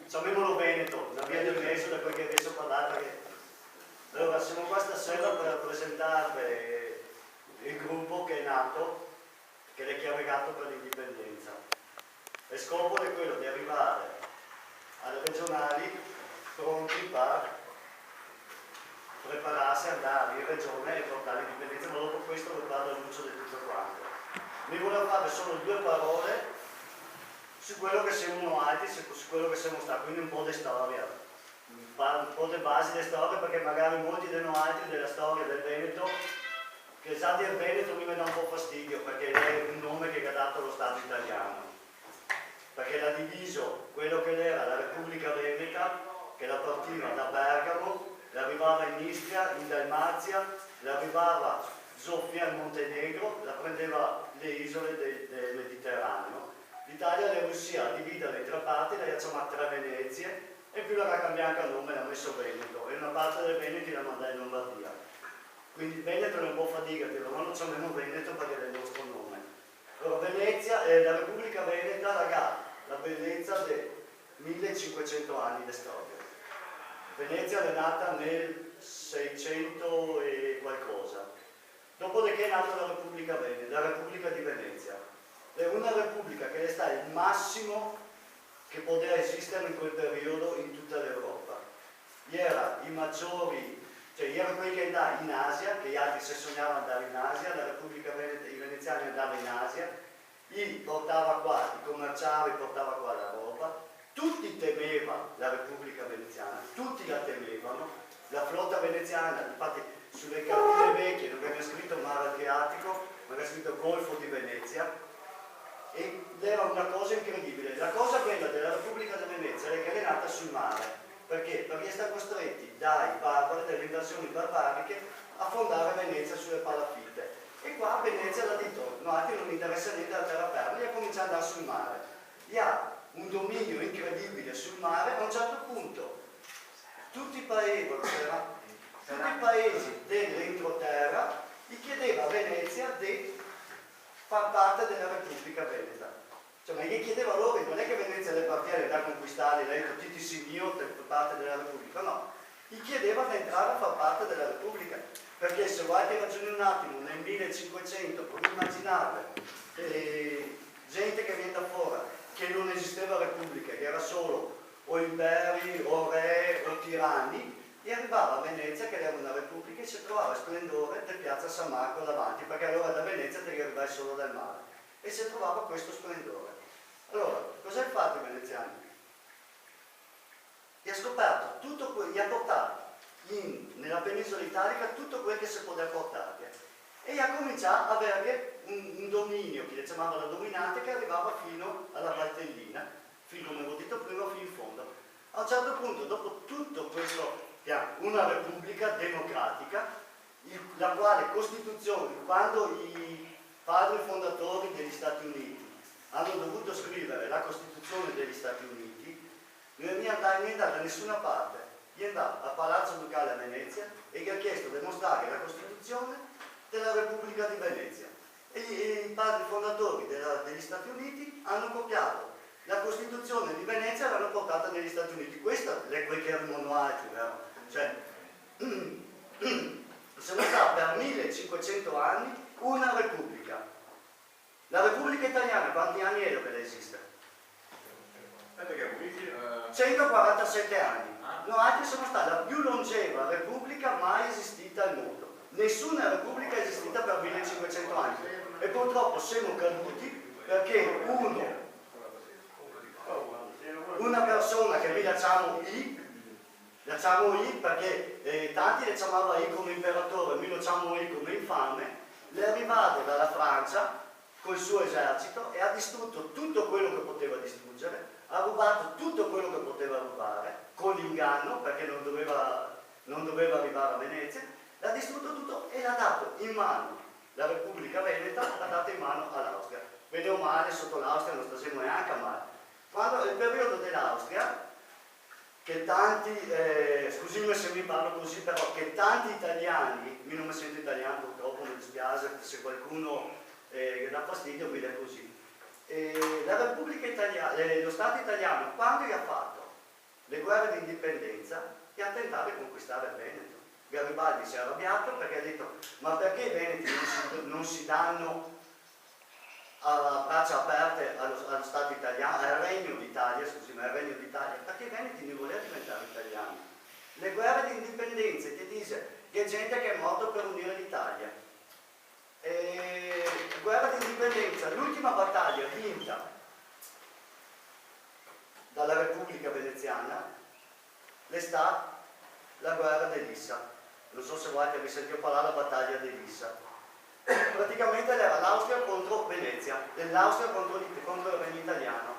chiamiamolo Veneto, la via del mezzo da quel che adesso parlate. Allora, siamo qua stasera per presentarvi il gruppo che è nato, che è Chiavegato per l'Indipendenza. Il scopo è quello di arrivare alle regionali pronti per prepararsi ad andare in regione e portare l'indipendenza, ma dopo questo vi parlo all'uso di tutto quanto. Mi volevo fare solo due parole su quello che siamo altri, su quello che siamo stati, quindi un po' di storia, un po' di basi di storia, perché magari molti di noi altri della storia del Veneto, che già del Veneto mi dà un po' fastidio, perché è un nome che ha dato lo Stato italiano, perché l'ha diviso quello che era la Repubblica Veneta, che la partiva da Bergamo, l'arrivava in Istria, in Dalmazia, l'arrivava Sofia in Montenegro, la prendeva le isole del Mediterraneo. L'Italia le riuscì a dividere in tre parti, le ha chiamate tre Venezie, e più la cambiato il nome, l'ha messo Veneto, e una parte del Veneto la mandò in Lombardia. Quindi il Veneto è un po' fatica, ma non chiamiamo Veneto perché è il nostro nome. Allora, Venezia, la Repubblica Veneta, ragazzi, la bellezza dei 1500 anni di storia. Venezia è nata nel 600 e qualcosa. Dopodiché è nata la Repubblica Veneta, la Repubblica di Venezia. È una repubblica che è stata il massimo che poteva esistere in quel periodo in tutta l'Europa. Era i maggiori, cioè erano quelli che andavano in Asia, che gli altri si sognavano andare in Asia, la Repubblica Veneta, i veneziani andavano in Asia, li portava qua, i commerciali portava qua la roba. Tutti temevano la Repubblica Veneziana, tutti la temevano, la flotta veneziana, infatti sulle cartine vecchie non aveva scritto Mare Adriatico, ma aveva scritto Golfo di Venezia, ed era una cosa incredibile. La cosa bella della Repubblica di Venezia è che è nata sul mare, perché? Perché sta costretti dai barbari, dalle invasioni barbariche, a fondare Venezia sulle palafitte. E qua Venezia l'ha detto, no, a te non mi interessa niente la terraferma, e ha cominciato ad andare sul mare. Gli ha un dominio incredibile sul mare. A un certo punto tutti i paesi dell'entroterra gli chiedeva a Venezia di far parte della Repubblica Veneta. Cioè, ma gli chiedeva loro, non è che Venezia le appartiene da conquistare, lei tutti signor per parte della Repubblica, no. Gli chiedeva di entrare a far parte della Repubblica, perché se voi ti ragioni un attimo, nel 1500, puoi immaginare gente che viene da fuori, che non esisteva repubblica, che era solo o imperi o re o tiranni, e arrivava a Venezia che era una repubblica e si trovava splendore di piazza San Marco davanti, perché allora da Venezia devi arrivare solo dal mare, e si trovava questo splendore. Allora, cosa hanno fatto i veneziani? Gli ha scoperto tutto gli ha portato nella penisola italica tutto quel che si poteva portare, e ha cominciato ad avere un dominio, che chiamava la dominante, che arrivava fino alla Valtellina, fino, come ho detto prima, fino in fondo. A un certo punto, dopo tutto questo, una repubblica democratica, la quale Costituzione, quando i padri fondatori degli Stati Uniti hanno dovuto scrivere la Costituzione degli Stati Uniti, non è andata da nessuna parte, gli è andato a Palazzo Ducale a Venezia e gli ha chiesto di mostrare la Costituzione della Repubblica di Venezia. E i padri fondatori degli Stati Uniti hanno copiato la Costituzione di Venezia e l'hanno portata negli Stati Uniti. Questo è quel che erano noi, vero? Cioè, siamo stati per 1500 anni una repubblica. La Repubblica Italiana quanti anni è che esiste? 147 anni. Noi altri siamo stati la più longeva repubblica mai esistita al mondo. Nessuna repubblica è esistita per 1500 anni. E purtroppo siamo caduti perché una persona che noi lasciamo I perché tanti le chiamava I come imperatore, noi lo chiamiamo I come infame, è arrivato dalla Francia col suo esercito e ha distrutto tutto quello che poteva distruggere, ha rubato tutto quello che poteva rubare, con l'inganno, perché non doveva arrivare a Venezia, l'ha distrutto tutto e l'ha dato in mano, la Repubblica Veneta l'ha data in mano all'Austria. Vedevo male, sotto l'Austria non stasimo neanche male. Quando il periodo dell'Austria, che tanti, scusami se mi parlo così, però che tanti italiani, io non mi sento italiano purtroppo, mi dispiace se qualcuno dà fastidio, mi è così, La Repubblica Italiana, lo Stato italiano, quando gli ha fatto le guerre di indipendenza, gli ha tentato di conquistare il Veneto. Garibaldi si è arrabbiato perché ha detto: ma perché i Veneti non si danno a braccia aperte allo Stato italiano, al Regno d'Italia, scusi, ma al Regno d'Italia? Perché i Veneti non volevano diventare italiani. Le guerre di indipendenza ti dice che gente che è morto per unire l'Italia. Guerra di indipendenza, l'ultima battaglia vinta dalla Repubblica Veneziana è stata la guerra dell'Issa. Non so se voi avete sentito parlare della battaglia dell'Issa. Praticamente era l'Austria contro Venezia, l'Austria contro il Regno Italiano.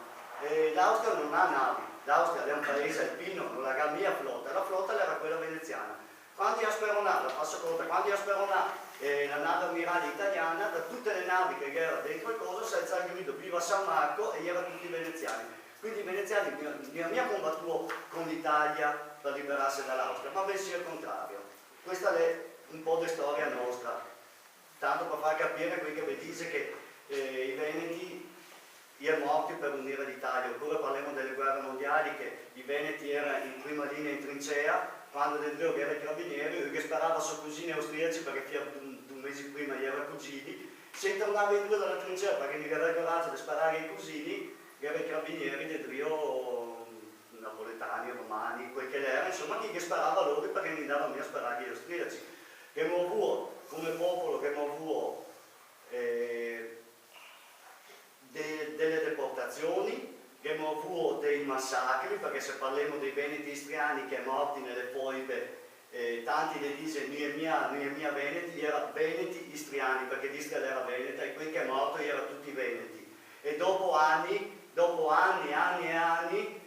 L'Austria non ha navi, l'Austria è un paese alpino, non ha la mia flotta, la flotta era quella veneziana. Quando io speronavo, passo conto, quando io speronavo la nave ammirale italiana, da tutte le navi che erano dentro il coso, senza il grido viva San Marco, e erano tutti veneziani. Quindi i veneziani non mi ha combattuto con l'Italia per liberarsi dall'Austria, ma bensì al contrario. Questa è un po' di storia nostra, tanto per far capire qui che vi dice che i Veneti erano morti per unire l'Italia, oppure parliamo delle guerre mondiali, che i Veneti erano in prima linea in trincea, quando del Dio era i carabinieri, che sparava su cugini austriaci perché 2 mesi prima gli erano cugini, se tornava in due dalla trincea perché non aveva il coraggio di sparare ai cugini, erano i carabinieri del Dio napoletani, romani, quel che era, insomma, chi che sparava loro perché non andavano via a sparare agli austriaci. Che muovuo come popolo, che muovuo delle deportazioni, che muovuo dei massacri, perché se parliamo dei veneti istriani che sono morti nelle foibe, tanti le dicono non è mia veneti, era veneti istriani, perché l'Istria era veneta, e quelli che è morto erano tutti veneti. E dopo anni e anni,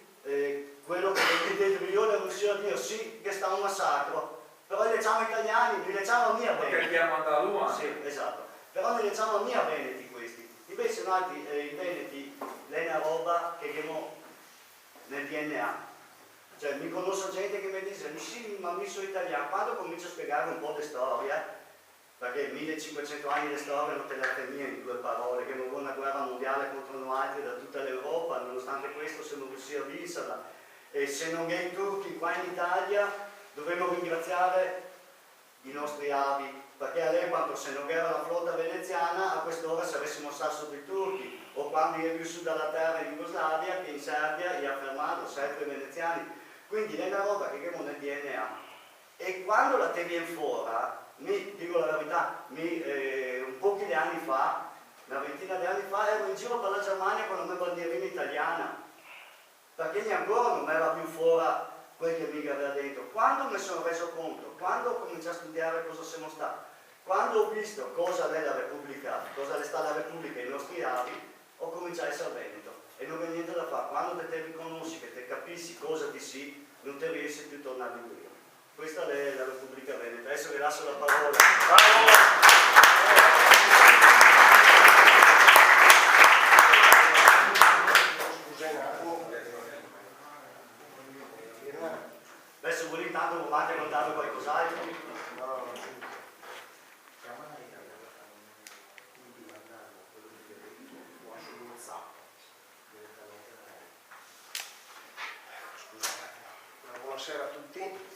quello che deteriorò la Russia Dio sì che sta un massacro, però li diciamo italiani, li diciamo mia veneti. Perché chiamo andalua? Sì, esatto. Però li diciamo mia veneti questi. Invece noi i veneti è una roba che abbiamo nel DNA. Cioè mi conosco gente che mi dice sì, ma mi sono italiano. Quando comincio a spiegare un po' di storia, perché 1500 anni di storia non te la mia in 2 parole, che non fu una guerra mondiale contro noi altri da tutta l'Europa, nonostante questo siamo riusciti a vincerla. E se non è i turchi qua in Italia, dovremmo ringraziare i nostri avi, perché all'epoca se non era la flotta veneziana, a quest'ora saremmo stati sotto i turchi, o quando è giù dalla terra in Jugoslavia, che in Serbia gli ha fermato sempre i veneziani. Quindi è una roba che abbiamo nel DNA. E quando la te viene fuori, dico la verità, un po' di anni fa, una ventina di anni fa, ero in giro per la Germania con la mia bandierina italiana, perché ancora non mi era più fuori quel che mi aveva detto. Quando mi sono reso conto, quando ho cominciato a studiare cosa siamo stati, quando ho visto cosa è la Repubblica, cosa è stata la Repubblica, i nostri avi, ho cominciato a essere veneto. E non c'è niente da fare, quando te riconosci, che te capisci cosa ti sì, non ti riesci più a tornare indietro. Questa è la Repubblica Veneta. Adesso vi lascio la parola. Adesso voi intanto volete contare qualcos'altro? Buonasera a tutti.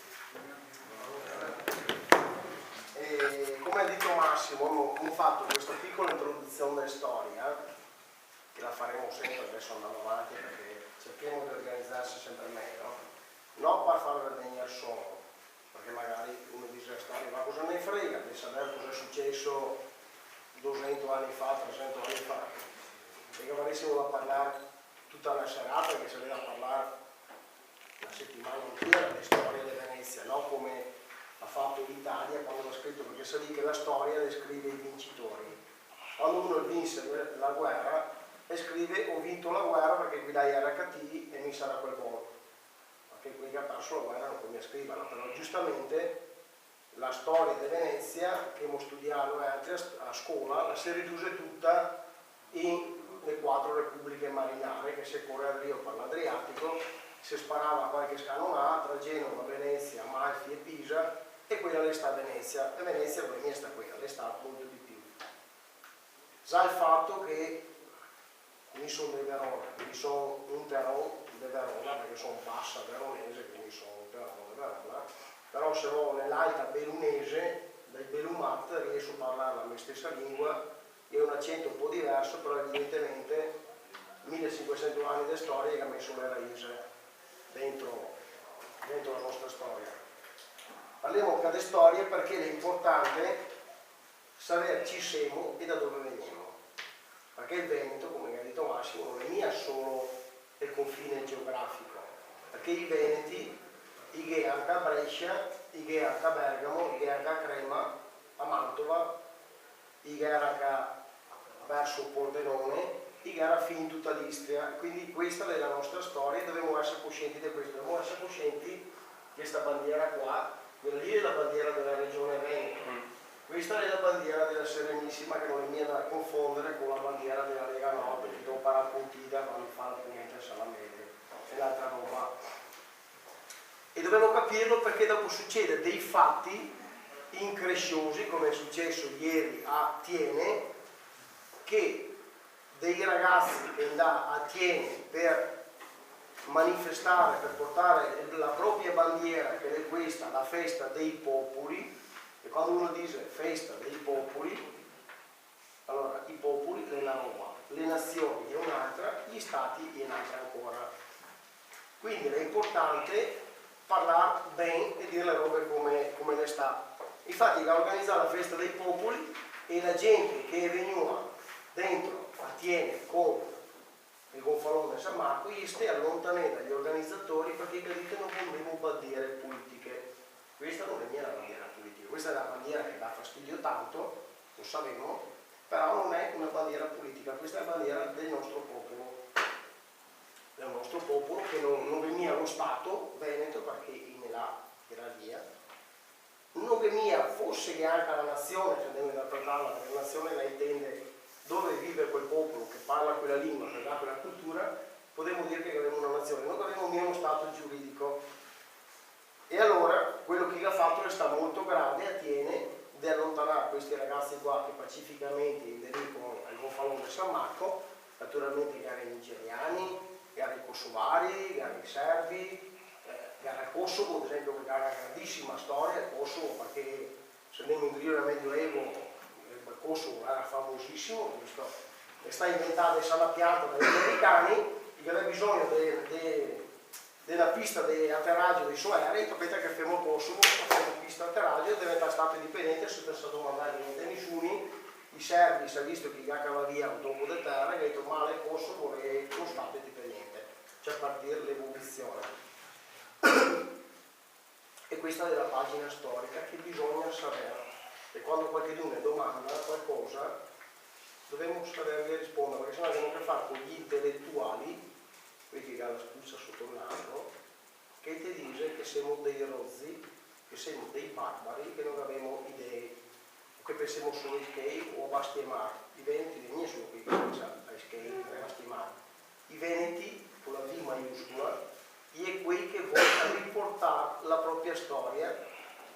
Come ha detto Massimo, abbiamo fatto questa piccola introduzione storia, che la faremo sempre adesso andando avanti perché cerchiamo di organizzarsi sempre meglio, non per far venire solo, perché magari uno dice la storia, ma cosa ne frega di sapere cosa è successo 200 anni fa, 300 anni fa, perché avremo da parlare tutta una serata, che sarebbe da parlare una settimana intera di storia di Venezia, no? Come ha fatto l'Italia quando l'ha scritto, perché sa lì che la storia descrive i vincitori. Quando uno vinse la guerra e scrive ho vinto la guerra perché guidai RKT e mi sarà quel buono, perché quelli che ha perso la guerra non come scrivono, però giustamente la storia di Venezia che abbiamo studiato anche a scuola la si riduce tutta in le 4 repubbliche marinare che si corre al Rio per l'Adriatico, si sparava qualche scannonata tra Genova, Venezia, Amalfi e Pisa, e quella l'è sta a Venezia, e Venezia per me sta quella, l'è sta molto di più. Sa il fatto che quindi sono di Verona, quindi sono un terrò di Verona, perché sono bassa veronese, quindi sono un terrò di Verona, però se ho nell'alta bellunese, dai Belumat, riesco a parlare la mia stessa lingua, e un accento un po' diverso, però evidentemente 1500 anni di storia che ha messo le radici dentro la nostra storia. Parliamo di storia perché è importante sapere chi siamo e da dove veniamo. Perché il Veneto, come ha detto Massimo, non è mia solo il confine geografico, perché i Veneti, i che anche a Brescia, i che anche a Bergamo, i che anche a Crema, a Mantova, i che anche verso Pordenone, i che era fin in tutta l'Istria. Quindi questa è la nostra storia e dobbiamo essere coscienti di questo, dobbiamo essere coscienti di questa bandiera qua, quella lì è la bandiera della regione Veneto. Questa è la bandiera della Serenissima, che non è mia da confondere con la bandiera della Lega Nord, che do parapuntita quando fa la punta Salamene e l'altra roba. E dobbiamo capirlo perché dopo succede dei fatti incresciosi, come è successo ieri a Thiene, che dei ragazzi che andavano a Thiene per manifestare, per portare la propria bandiera, che è questa, la festa dei popoli. E quando uno dice festa dei popoli, allora i popoli è una roba, le nazioni è un'altra, gli stati è un'altra ancora. Quindi è importante parlare bene e dire le robe come le sta. Infatti ha organizzato la festa dei popoli e la gente che è venuta dentro a Thiene con il gonfalone di San Marco gli stai allontanando dagli organizzatori perché capite non volevo bandiere politiche. Questa non è mia la bandiera politica, questa è la bandiera che dà fastidio tanto, lo sappiamo, però non è una bandiera politica, questa è la bandiera del nostro popolo che non veniva allo Stato Veneto perché in là era via, non veniva fosse che anche la nazione, se andiamo a interpretarla, perché la nazione la intende dove vive quel popolo che parla quella lingua, che ha quella cultura, potremmo dire che abbiamo una nazione, non abbiamo uno Stato giuridico. E allora quello che ha fatto è stato molto grave, attiene di allontanare questi ragazzi qua che pacificamente aderivano al gonfalone di San Marco, naturalmente gare nigeriani, gare kosovari, gare serbi, gare Kosovo, ad esempio, che ha una grandissima storia, il Kosovo, perché se andiamo in giro nel Medioevo, il Kosovo era famosissimo, visto che sta inventando e la pianta dagli americani, che aveva bisogno della pista di atterraggio dei suoi aerei, capite che fermo il Kosovo, la pista di atterraggio diventa stato indipendente, si è stato mandare niente nessuno, i serbi si è visto che cacava via un dopo di terra e ha detto male il Kosovo e lo Stato indipendente, cioè per dire l'evoluzione. E questa è la pagina storica che bisogna sapere, e quando qualcuno domanda qualcosa dobbiamo sapergli rispondere, perché sennò abbiamo a che fare con gli intellettuali, quelli che hanno la spuzza sotto il naso, che ti dice che siamo dei rozzi, che siamo dei barbari, che non abbiamo idee, o che pensiamo solo ai skate o a bastimare. I veneti non sono qui che pensano ai skate o a bastimare. I veneti, con la V maiuscola, è quei che vogliono riportare la propria storia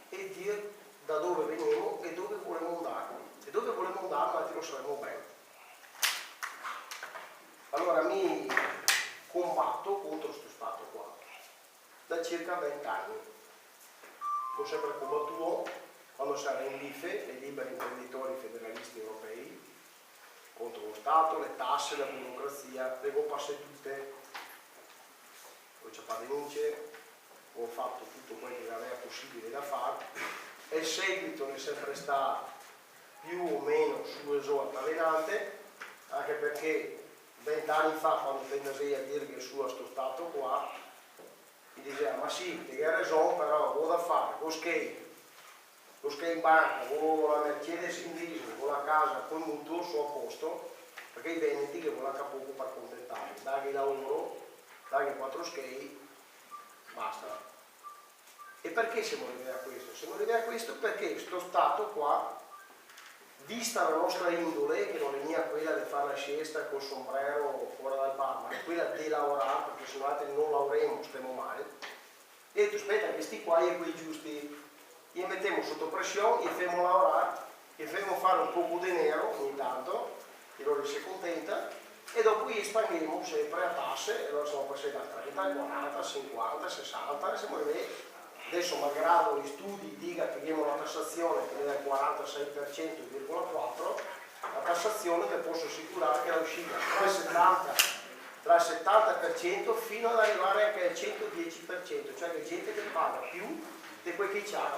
e dire da dove veniamo e dove volevamo andare. E dove volevamo andare, ma lo saremo bene. Allora mi combatto contro questo Stato qua da circa 20 anni. Ho sempre combattuto quando sarà in LIFE, i liberi imprenditori federalisti europei, contro lo Stato, le tasse, la burocrazia, le ho passate tutte, ho fatto denunce, ho fatto tutto quello che aveva possibile da fare e il seguito è sempre stato più o meno su e giù altalenante, anche perché 20 anni fa, quando tendessi a dire che su a sto Stato qua, mi diceva, ma sì, ti hai ragione, però ho da fare, lo skate in banca, con la Mercedes in diesel, con la casa, con il mutuo, su a posto, perché i veneti che vogliono poco per accontentare, dagli lavoro, dagli 4 skate, basta. E perché siamo arrivati a questo? Siamo arrivati a questo perché sto Stato qua, vista la nostra indole, che non è mia quella di fare la siesta col sombrero fuori dal bar, ma è quella di lavorare, perché se no altri non lavoreremo, stiamo male, e ho detto, aspetta, questi qua e quei giusti, li mettiamo sotto pressione, li facciamo lavorare, li facciamo fare un po' di nero ogni tanto, e loro si contenta, e dopo gli spaghiamo sempre a tasse, e allora siamo passati dal 30, 40, 50, 60, e siamo arrivati. Adesso malgrado gli studi dica che abbiamo una tassazione che è del 46,4%, la tassazione vi posso assicurare che è uscita tra il 70% fino ad arrivare anche al 110%, cioè che gente che paga più di quel che c'ha.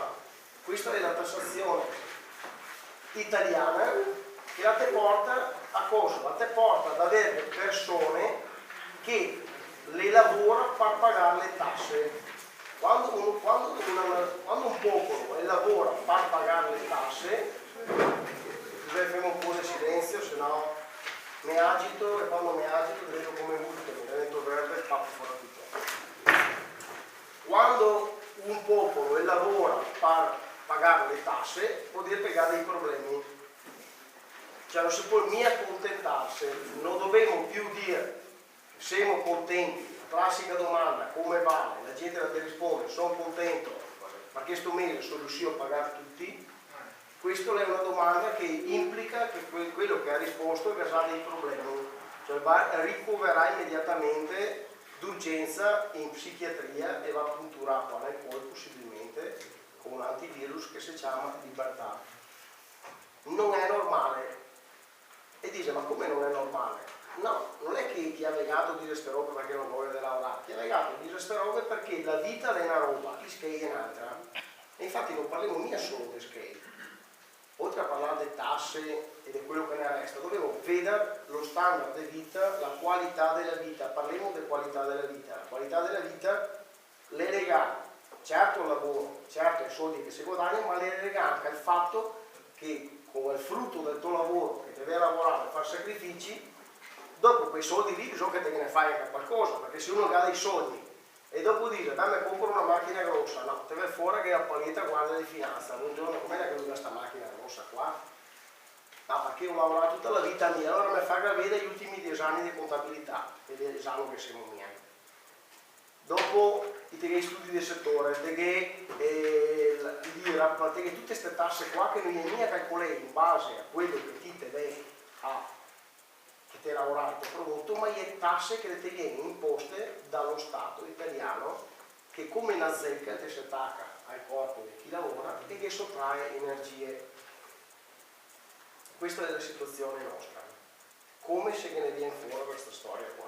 Questa è la tassazione italiana che la te porta a cosa? La te porta ad avere persone che le lavora per pagare le tasse. Quando un popolo lavora per pagare le tasse, facciamo un po' di silenzio, se no mi agito, e quando mi agito vedo come urto, mi divento verde e pappo fuori tutto. Quando un popolo lavora per pagare le tasse, vuol dire pagare dei problemi. Cioè non si può mica accontentarsi, non dobbiamo più dire siamo contenti. Classica domanda, come vale? La gente la ti risponde, sono contento perché sto mese sono riuscito a pagare tutti. Questa è una domanda che implica che quello che ha risposto è basato dei problemi, cioè ricoverà immediatamente d'urgenza in psichiatria e va punturato nel cuore possibilmente con un antivirus che si chiama libertà. Non è normale. E dice, ma come non è normale? No, non è che ti ha legato di queste robe perché non vuole lavorare, ti ha legato di queste robe perché la vita è una roba, il scale è un'altra. E infatti non parliamo mica solo di scale. Oltre a parlare di tasse e di quello che ne resta, dobbiamo vedere lo standard di vita, la qualità della vita. Parliamo di qualità della vita. La qualità della vita le lega, certo il lavoro, certo i soldi che si guadagnano, ma le lega anche il fatto che con il frutto del tuo lavoro, che devi lavorare e fare sacrifici, dopo quei soldi lì bisogna che te ne fai anche qualcosa, perché se uno ha dei soldi e dopo dice, mi compro una macchina grossa, no, te vai fuori che la paletta guarda di finanza, un giorno com'è che usa questa macchina grossa qua? No, perché ho lavorato tutta la vita mia, allora mi fa vedere gli ultimi 10 anni di contabilità, e gli esami che siamo miei. Dopo i studi del settore, l'IRAP, tutte queste tasse qua che non è mia calcolare in base a quello che ti devi che ti lavorare il tuo prodotto, ma è tasse che ti vengono imposte dallo Stato italiano che come una zecca ti si attacca al corpo di chi lavora e che sottrae energie. Questa è la situazione nostra. Come se ne viene fuori questa storia qua?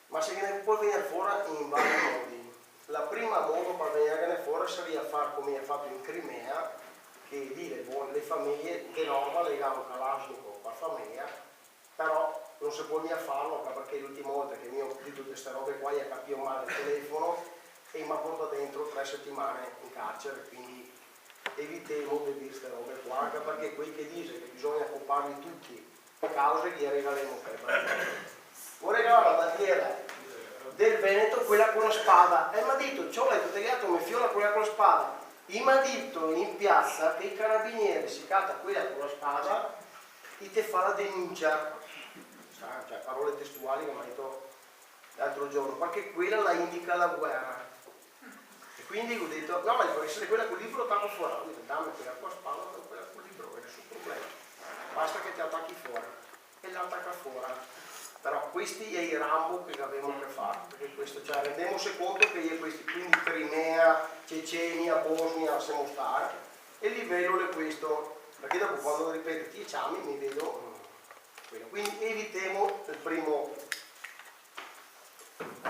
Ma se ne può venire fuori in vari modi. La prima modo per venire fuori sarebbe fare come ha fatto in Crimea, che dire, le famiglie di norma legano Kalashnikov per famiglia, però non si può mica farlo perché l'ultima volta che mi ho detto queste robe qua io capivo male il telefono e mi ha portato dentro 3 settimane in carcere, quindi evitiamo di dire queste robe qua, anche perché quel che dice che bisogna occuparli tutti a cause gli regaliamo per vuoi regalare la bandiera del Veneto, quella con la spada, e mi ha detto, c'ho letto tagliato come fiola quella con la spada, e mi ha detto in piazza che i carabinieri si catta quella con la spada e ti fa la denuncia, cioè parole testuali che mi ha detto l'altro giorno, perché quella la indica la guerra. E quindi ho detto, no, ma deve essere quella con il libro, attacco fuori. Ho detto, dammi quella con la spada, quella con il libro, non è nessun problema. Basta che ti attacchi fuori. E l'attacca fuori. Però questi è i Rambo che abbiamo che fare, perché questo, cioè rendiamoci conto che io questi, quindi Crimea, Cecenia, Bosnia, siamo stare, e il livello è questo, perché dopo quando ripeto 10 anni mi vedo quello. Quindi evitiamo la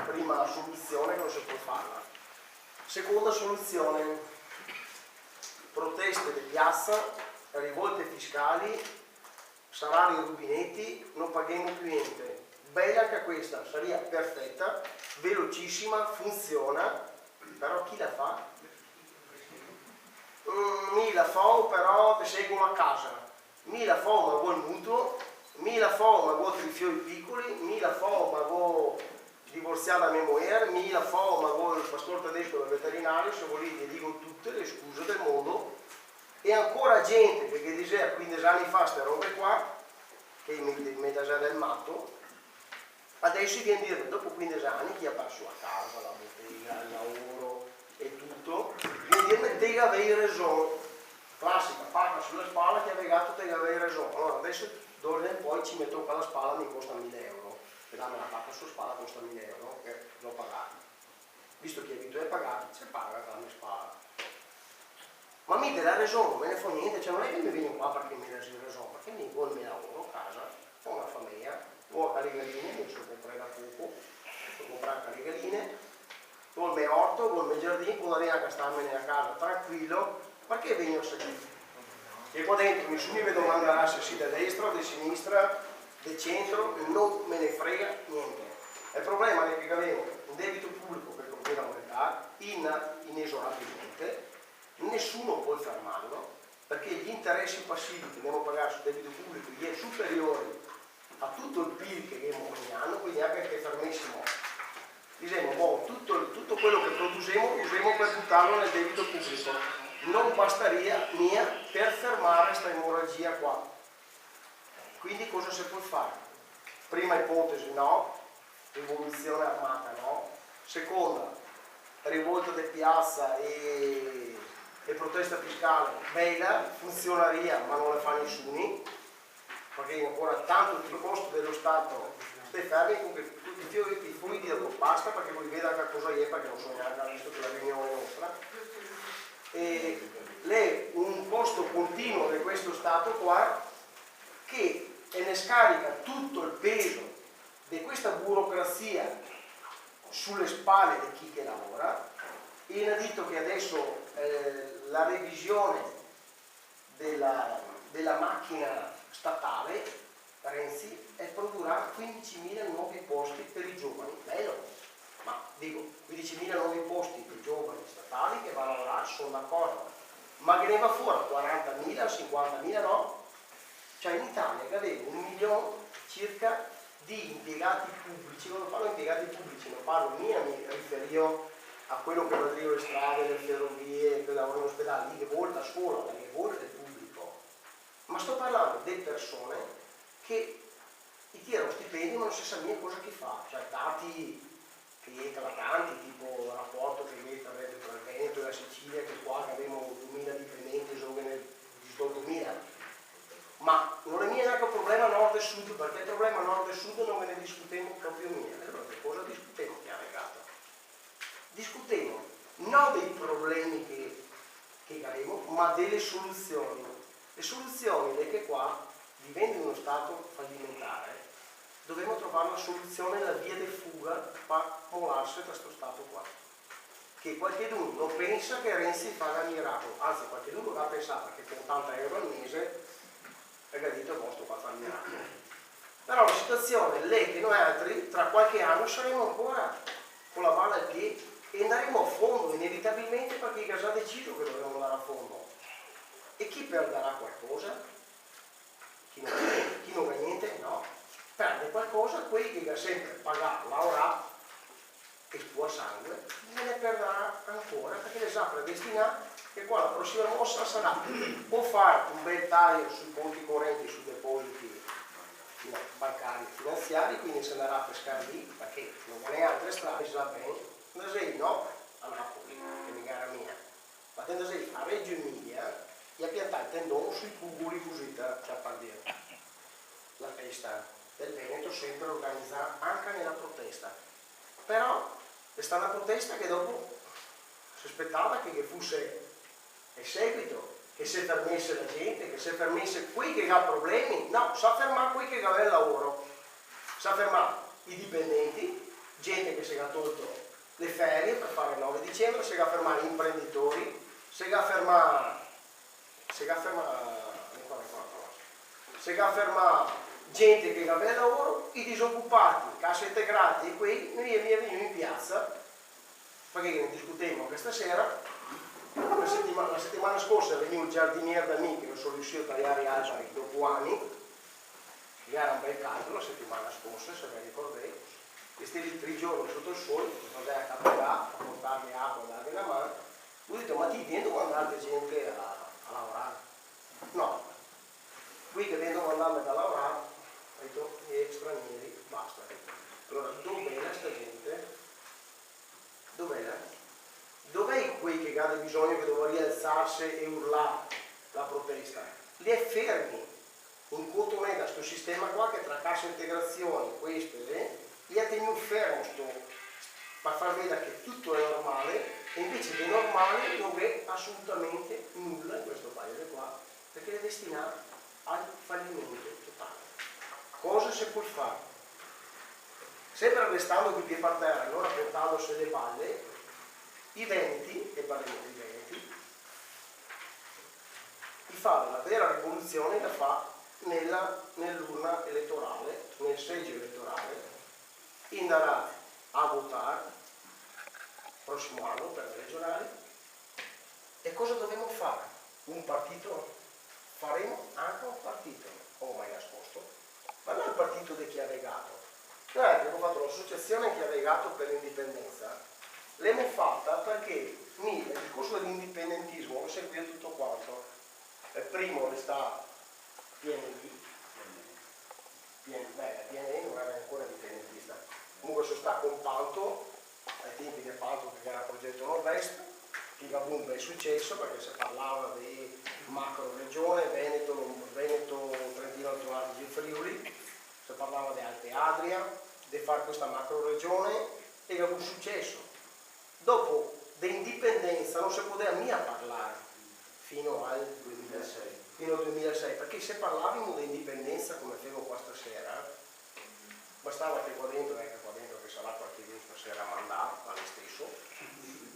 prima soluzione che non si può farla. Seconda soluzione, proteste di piazza, rivolte fiscali, salari rubinetti, non paghiamo più niente. Bella anche questa, sarebbe perfetta, velocissima, funziona, però chi la fa? Mi la fa, però ti seguono a casa, mi la fa ma vuoi il mutuo, mi la fa ma vuoi 3 figli piccoli, mi la fa ma vuoi divorziare da mia moglie, mi la fa ma vuoi il pastore tedesco del veterinario, se volete vi dico tutte le scuse del mondo. E ancora gente che diceva 15 anni fa queste robe qua, che mi dà già del matto, adesso viene a dire dopo 15 anni chi ha perso la casa, la bottega, il lavoro e tutto, viene a dire te avevi ragione, classica, pacca sulla spalla che avevi gatto te avevi ragione. Allora adesso d'ora in poi ci metto qua la spalla, mi costa 1000 euro, e dammi la pacca sulla spalla costa 1000 euro, che l'ho pagato. Visto che abituato a pagare, se paga, dammi spalla. Ma mi dà ragione, non me ne fa niente, cioè non è che mi vieni qua perché mi dai ragione, perché mi vuoi il mio lavoro a casa, ho una famiglia, ho le galline, mi sono comprato da poco, ho comprato le galline, ho il mio orto, ho il mio giardino, ho neanche starmene a casa tranquillo, perché vengo a seguire? E qua dentro nessuno mi vedo mandare se si da destra, di sinistra, del centro, non me ne frega niente. Il problema è che abbiamo un debito pubblico per comunità monetaria inesorabilmente, nessuno può fermarlo, perché gli interessi passivi che dobbiamo pagare sul debito pubblico sono superiori a tutto il PIL che abbiamo ogni anno, quindi anche che fermessimo, diciamo, boh, tutto quello che produciamo usiamo per buttarlo nel debito pubblico. Non basteria mia per fermare questa emorragia qua. Quindi cosa si può fare? Prima ipotesi no, rivoluzione armata no, seconda rivolta di piazza e protesta fiscale, bella, funzionaria ma non le fa nessuno, perché ancora tanto il costo dello Stato stai fermi con i fluidi da pasta perché voi vedete che cosa è, perché non so neanche visto che la riunione è nostra. E lei un costo continuo di questo Stato qua che ne scarica tutto il peso di questa burocrazia sulle spalle di chi che lavora, e ha detto che adesso la revisione della macchina statale Renzi produrrà 15.000 nuovi posti per i giovani, bello, ma dico 15.000 nuovi posti per i giovani statali che vanno a lavorare, sono d'accordo, ma che ne va fuori 40.000, 50.000 no? Cioè in Italia che avevo 1 milione circa di impiegati pubblici, quando parlo di impiegati pubblici non parlo mia, mi riferisco a quello che va le strade, le ferrovie, che lavorano in ospedale, lì che vuole la scuola, che vuole del pubblico, ma sto parlando di persone che gli tirano stipendio ma non si sa neanche cosa che fa, cioè dati che eclatanti, tipo il rapporto che mette tra il Veneto e la Sicilia, che qua che abbiamo 2000 dipendenti solo nel 2000, ma non è mio neanche un problema nord e sud, perché il problema nord e sud non me ne discutiamo proprio mia. Allora che cosa discutiamo che ha legato? Discutiamo non dei problemi che abbiamo, ma delle soluzioni. Le soluzioni è che qua, vivendo in uno stato fallimentare, dobbiamo trovare una soluzione, la via di fuga per molarsi da questo stato qua. Che qualcuno non pensa che Renzi fa il miracolo, anzi qualcuno va a pensare che con 80 euro al mese è gradito il vostro qua fare il miracolo. Però la situazione è lei che noi altri tra qualche anno saremo ancora con la balla al piede e andremo a fondo inevitabilmente, perché è già deciso che dobbiamo andare a fondo. E chi perderà qualcosa? Chi non ha niente? No. Perde qualcosa quelli che ha sempre pagato, lavorato e tuo sangue, ne perderà ancora, perché le sa predestinare che qua la prossima mossa sarà o fare un bel taglio sui conti correnti, sui depositi bancari e finanziari, quindi si andrà a pescare lì, perché non è altre strade, si sa bene, andasei no a Napoli, che è gara mia, ma andasei a Reggio Emilia e a piantare il tendone sui cuguli così, cioè per dire, la festa del Veneto sempre organizzata anche nella protesta. Però è stata una protesta che dopo si aspettava che fosse il seguito, che si fermasse la gente, che si fermasse quei che ha problemi, no, sa fermare quei che ha il lavoro, sa fermare i dipendenti, gente che si è tolto le ferie per fare il 9 dicembre, si è fermare gli imprenditori, si è fermare gente che aveva lavoro, i disoccupati, cassa integrati e quei noi venivano in piazza, perché ne discutemmo questa sera. La settimana scorsa veniva il giardiniere da me che non sono riuscito a tagliare gli alberi dopo anni, che era un bel caldo la settimana scorsa, se vi ricordate, e stati 3 giorni sotto il sole, andai a capitare, a portarmi acqua, a darmi una mano. Ho detto, ma ti viene mandare gente a lavorare? No, qui che vengono andando a lavorare, ho detto, gli stranieri, basta. Allora, dov'è sta gente? Dov'è? Dov'è quei che hanno bisogno che doveva rialzarsi e urlare la protesta? Li è fermi. un conto non è da questo sistema qua che tra cassa integrazione, questo e ha tenuto fermo per far vedere che tutto è normale, e invece di normale non è assolutamente nulla in questo paese qua, perché è destinato al fallimento totale. Cosa si può fare? Sempre restando qui per terra, non raccontando sulle balle, i Veneti, e parliamo di Veneti, di fare la vera rivoluzione la fa nell'urna elettorale, nel seggio elettorale, andare a votare prossimo anno per le regionali. E cosa dobbiamo fare? Un partito? Faremo anche un partito, non ho mai nascosto, ma non il partito di Chiavegato. Noi abbiamo fatto l'associazione Chiavegato per l'indipendenza, l'abbiamo fatta perché il discorso dell'indipendentismo lo seguiva tutto quanto. Il primo resta PNI, PNI non era ancora indipendentista, comunque sono stato con Panto, ai tempi del Panto che era il progetto Nord-Est, che va boom è successo perché si parlava di macro regione, Veneto, Trentino Alto Adige e Friuli, si parlava di Alte Adria, di fare questa macro regione e ha avuto successo. Dopo dell'indipendenza non si poteva mica parlare fino al 2006, perché se parlavamo di indipendenza come femo qua stasera, bastava che qua dentro che sarà qualche giorno stasera a mandare, ma lo stesso,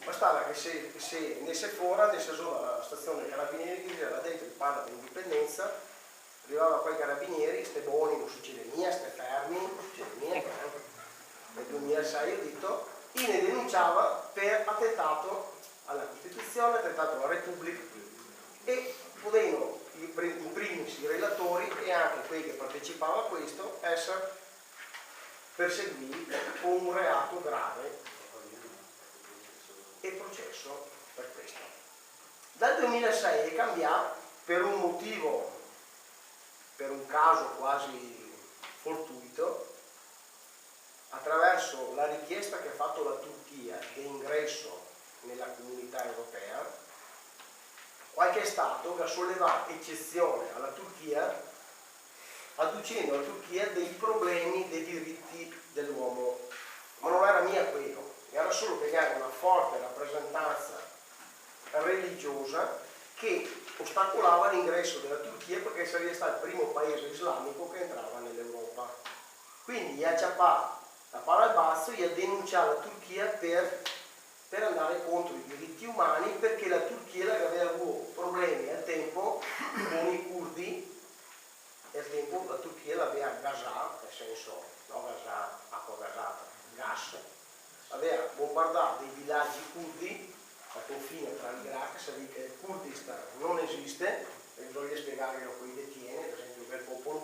bastava che se ne se fuori, ne se solo alla stazione dei carabinieri, che là dentro parla di indipendenza, arrivava quei carabinieri, ste buoni, non succede niente, ste fermi, non succede niente. Nel 2006 ho detto, e ne denunciava per attentato alla Costituzione, attentato alla Repubblica, e potevano in primis i relatori e anche quelli che partecipavano a questo essere perseguiti con un reato grave e processo per questo. Dal 2006 è cambiato per un motivo, per un caso quasi fortuito, attraverso la richiesta che ha fatto la Turchia di ingresso nella comunità europea. Qualche Stato che ha sollevato eccezione alla Turchia, adducendo alla Turchia dei problemi dei diritti dell'uomo. Ma non era mia quello, era solo che aveva una forte rappresentanza religiosa che ostacolava l'ingresso della Turchia perché sarebbe stato il primo paese islamico che entrava nell'Europa. Quindi gli ha ciappato la palla al balzo e ha denunciato la Turchia per andare contro i diritti umani, perché la Turchia aveva avuto problemi al tempo con i curdi e al tempo la Turchia l'aveva gasata, nel senso, no gasata, acqua gasata, gas, aveva bombardato dei villaggi curdi al confine tra l'Iraq, sapete che il Kurdistan non esiste, e bisogna spiegarglielo a cui detiene, per esempio che il popolo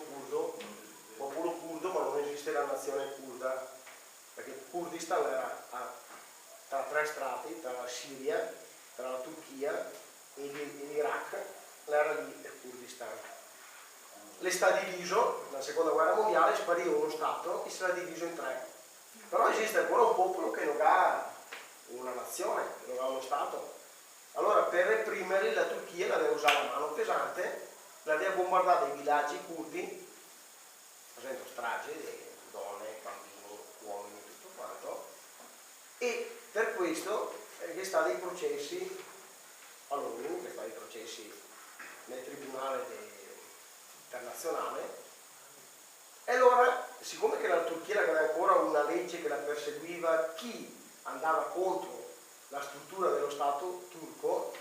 curdo, ma non esiste la nazione kurda, perché il Kurdistan era tra tre strati, tra la Siria, tra la Turchia e l'Iraq, era lì il Kurdistan. Le sta diviso, nella seconda guerra mondiale spariva uno Stato e si era diviso in tre. Però esiste ancora un popolo che non ha una nazione, che non ha uno Stato. Allora per reprimerli la Turchia l'aveva usato a mano pesante, l'aveva bombardato i villaggi curdi, facendo strage di donne, bambini, uomini, tutto quanto, e per questo che sta dei processi all'ONU, che sta dei processi nel Tribunale internazionale. E allora, siccome che la Turchia aveva ancora una legge che la perseguiva chi andava contro la struttura dello Stato turco,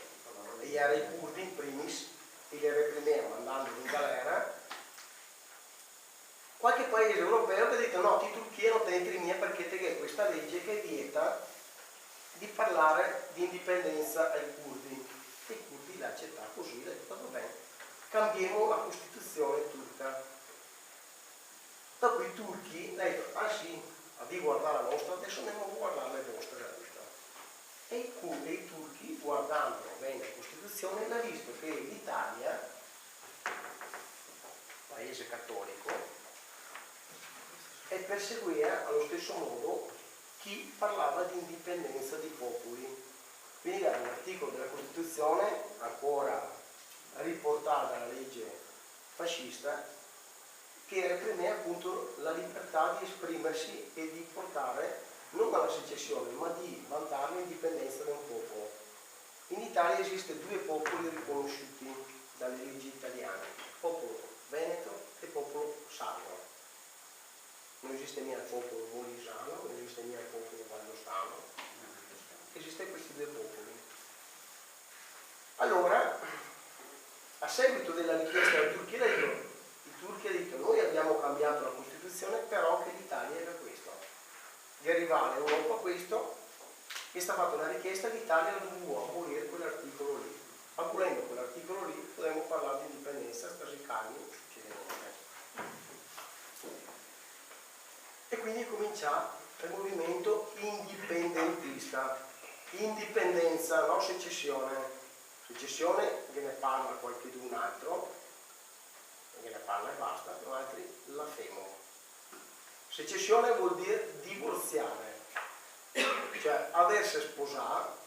e era i curdi in primis, e li reprimeva mandandoli in galera, qualche paese europeo che ha detto no, ti Turchia non te entri in mia perché te che questa legge che vieta di parlare di indipendenza ai curdi. E i curdi l'ha accettato così, l'ha detto va bene, cambiamo la Costituzione turca. Dopo i turchi hanno detto ah sì, di guardare la nostra, adesso andiamo a guardare le vostre. E i turchi, guardando bene la Costituzione, hanno visto che l'Italia, paese cattolico, e perseguiva allo stesso modo chi parlava di indipendenza dei popoli. Quindi era un articolo della Costituzione, ancora riportato dalla legge fascista, che reprime appunto la libertà di esprimersi e di portare non alla secessione, ma di vantare l'indipendenza di un popolo. In Italia esiste due popoli riconosciuti dalle leggi italiane, popolo veneto e popolo sardo. Non esiste mica il popolo molisano, non esiste mica il popolo valdostano, esiste questi due popoli. Allora, a seguito della richiesta della Turchia, i turchi hanno detto noi abbiamo cambiato la Costituzione, però che l'Italia era questo. Di arrivare all'Europa questo, e sta fatta una richiesta, l'Italia dovuva abolire quell'articolo lì. Abolendo quell'articolo lì potremmo parlare di indipendenza, strasicani, non succede niente. E quindi comincia il movimento indipendentista. Indipendenza, no secessione. Secessione gliene parla qualchedun altro, gliene parla e basta, però altri la femo. Secessione vuol dire divorziare, cioè aversi sposato,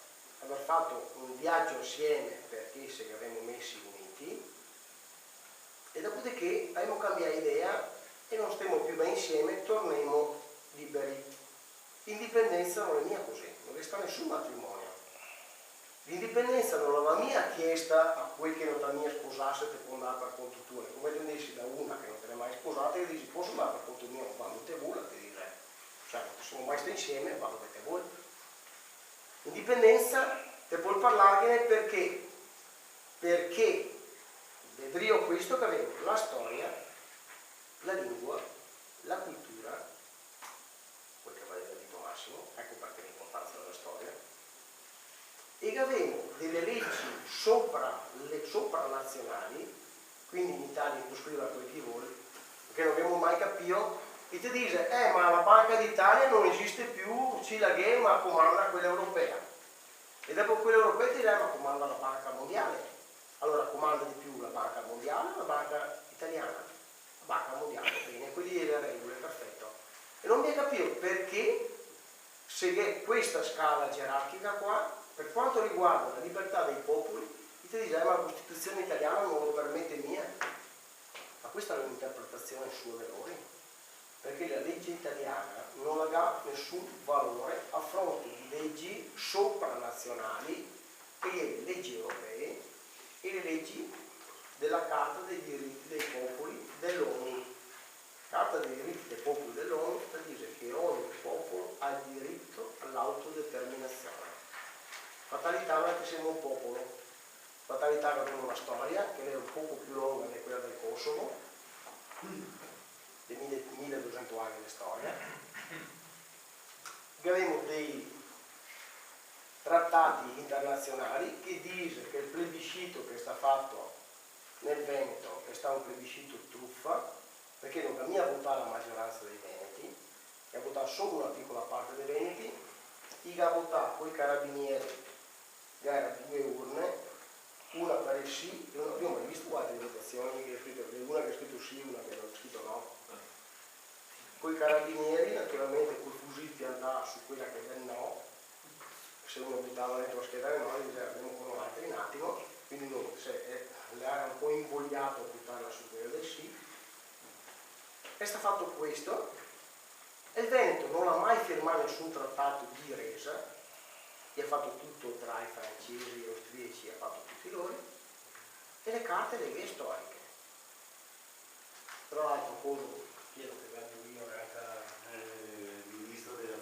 aver fatto un viaggio insieme perché se eravamo messi uniti e dopodiché abbiamo cambiato idea e non stiamo più bene insieme, torniamo liberi. L'indipendenza non è mia così, non resta nessun matrimonio. L'indipendenza non l'aveva mia chiesta a quel che non ti mia sposasse te può andare per conto tuo. Come tu dici da una che non te l'hai mai sposata e dici posso andare per conto mio, quando te vuole ti dice. Cioè non siamo mai stati insieme, vado che te vuoi. Indipendenza te puoi parlarne perché? Perché vedrò questo che avevo, la storia, la lingua, la cultura, quel che aveva detto Massimo, ecco perché l'importanza della storia, e che avevo delle leggi sopranazionali, quindi in Italia tu scriva quel che vuoi, perché non abbiamo mai capito, e ti dice, ma la Banca d'Italia non esiste più, ci la che ma comanda quella europea. E dopo quella europea ti dirà, ma comanda la Banca Mondiale. Allora comanda di più la Banca Mondiale o la Banca Italiana? La Banca Mondiale, bene, quindi le regole, perfetto. E non mi hai capito perché, se è questa scala gerarchica qua, per quanto riguarda la libertà dei popoli, ti dice, ma la Costituzione italiana non lo permette mia. Ma questa è un'interpretazione sua dei valori, perché la legge italiana non ha nessun valore a fronte di leggi sopranazionali e le leggi europee e le leggi della Carta dei diritti dei popoli dell'ONU. Carta dei diritti dei popoli dell'ONU dice che ogni popolo ha il diritto all'autodeterminazione. Fatalità non è che siamo un popolo, fatalità che abbiamo una storia che è un poco più lunga di quella del Kosovo, di 1200 anni di storia, che abbiamo dei trattati internazionali che dice che il plebiscito che sta fatto nel Veneto è stato un plebiscito truffa, perché non da mia votare la maggioranza dei veneti, che ha votato solo una piccola parte dei veneti, che ha votato con i carabinieri, che era 2 urne, una per il sì, e non abbiamo mai visto altre votazioni, una che ha scritto sì, una che ha scritto no. Con i carabinieri, naturalmente col fucile piantato su quella che è il no, se uno buttava dentro la scheda del no, gli diceva abbiamo con altri un attimo, quindi uno le era un po' invogliato a buttarla su quella del sì. È stato fatto questo, e il Veneto non ha mai firmato nessun trattato di resa, e ha fatto tutto tra i francesi e gli austriaci, ha fatto tutti loro, e le carte le vie storiche. Tra l'altro, chiedo che venga io il ministro delle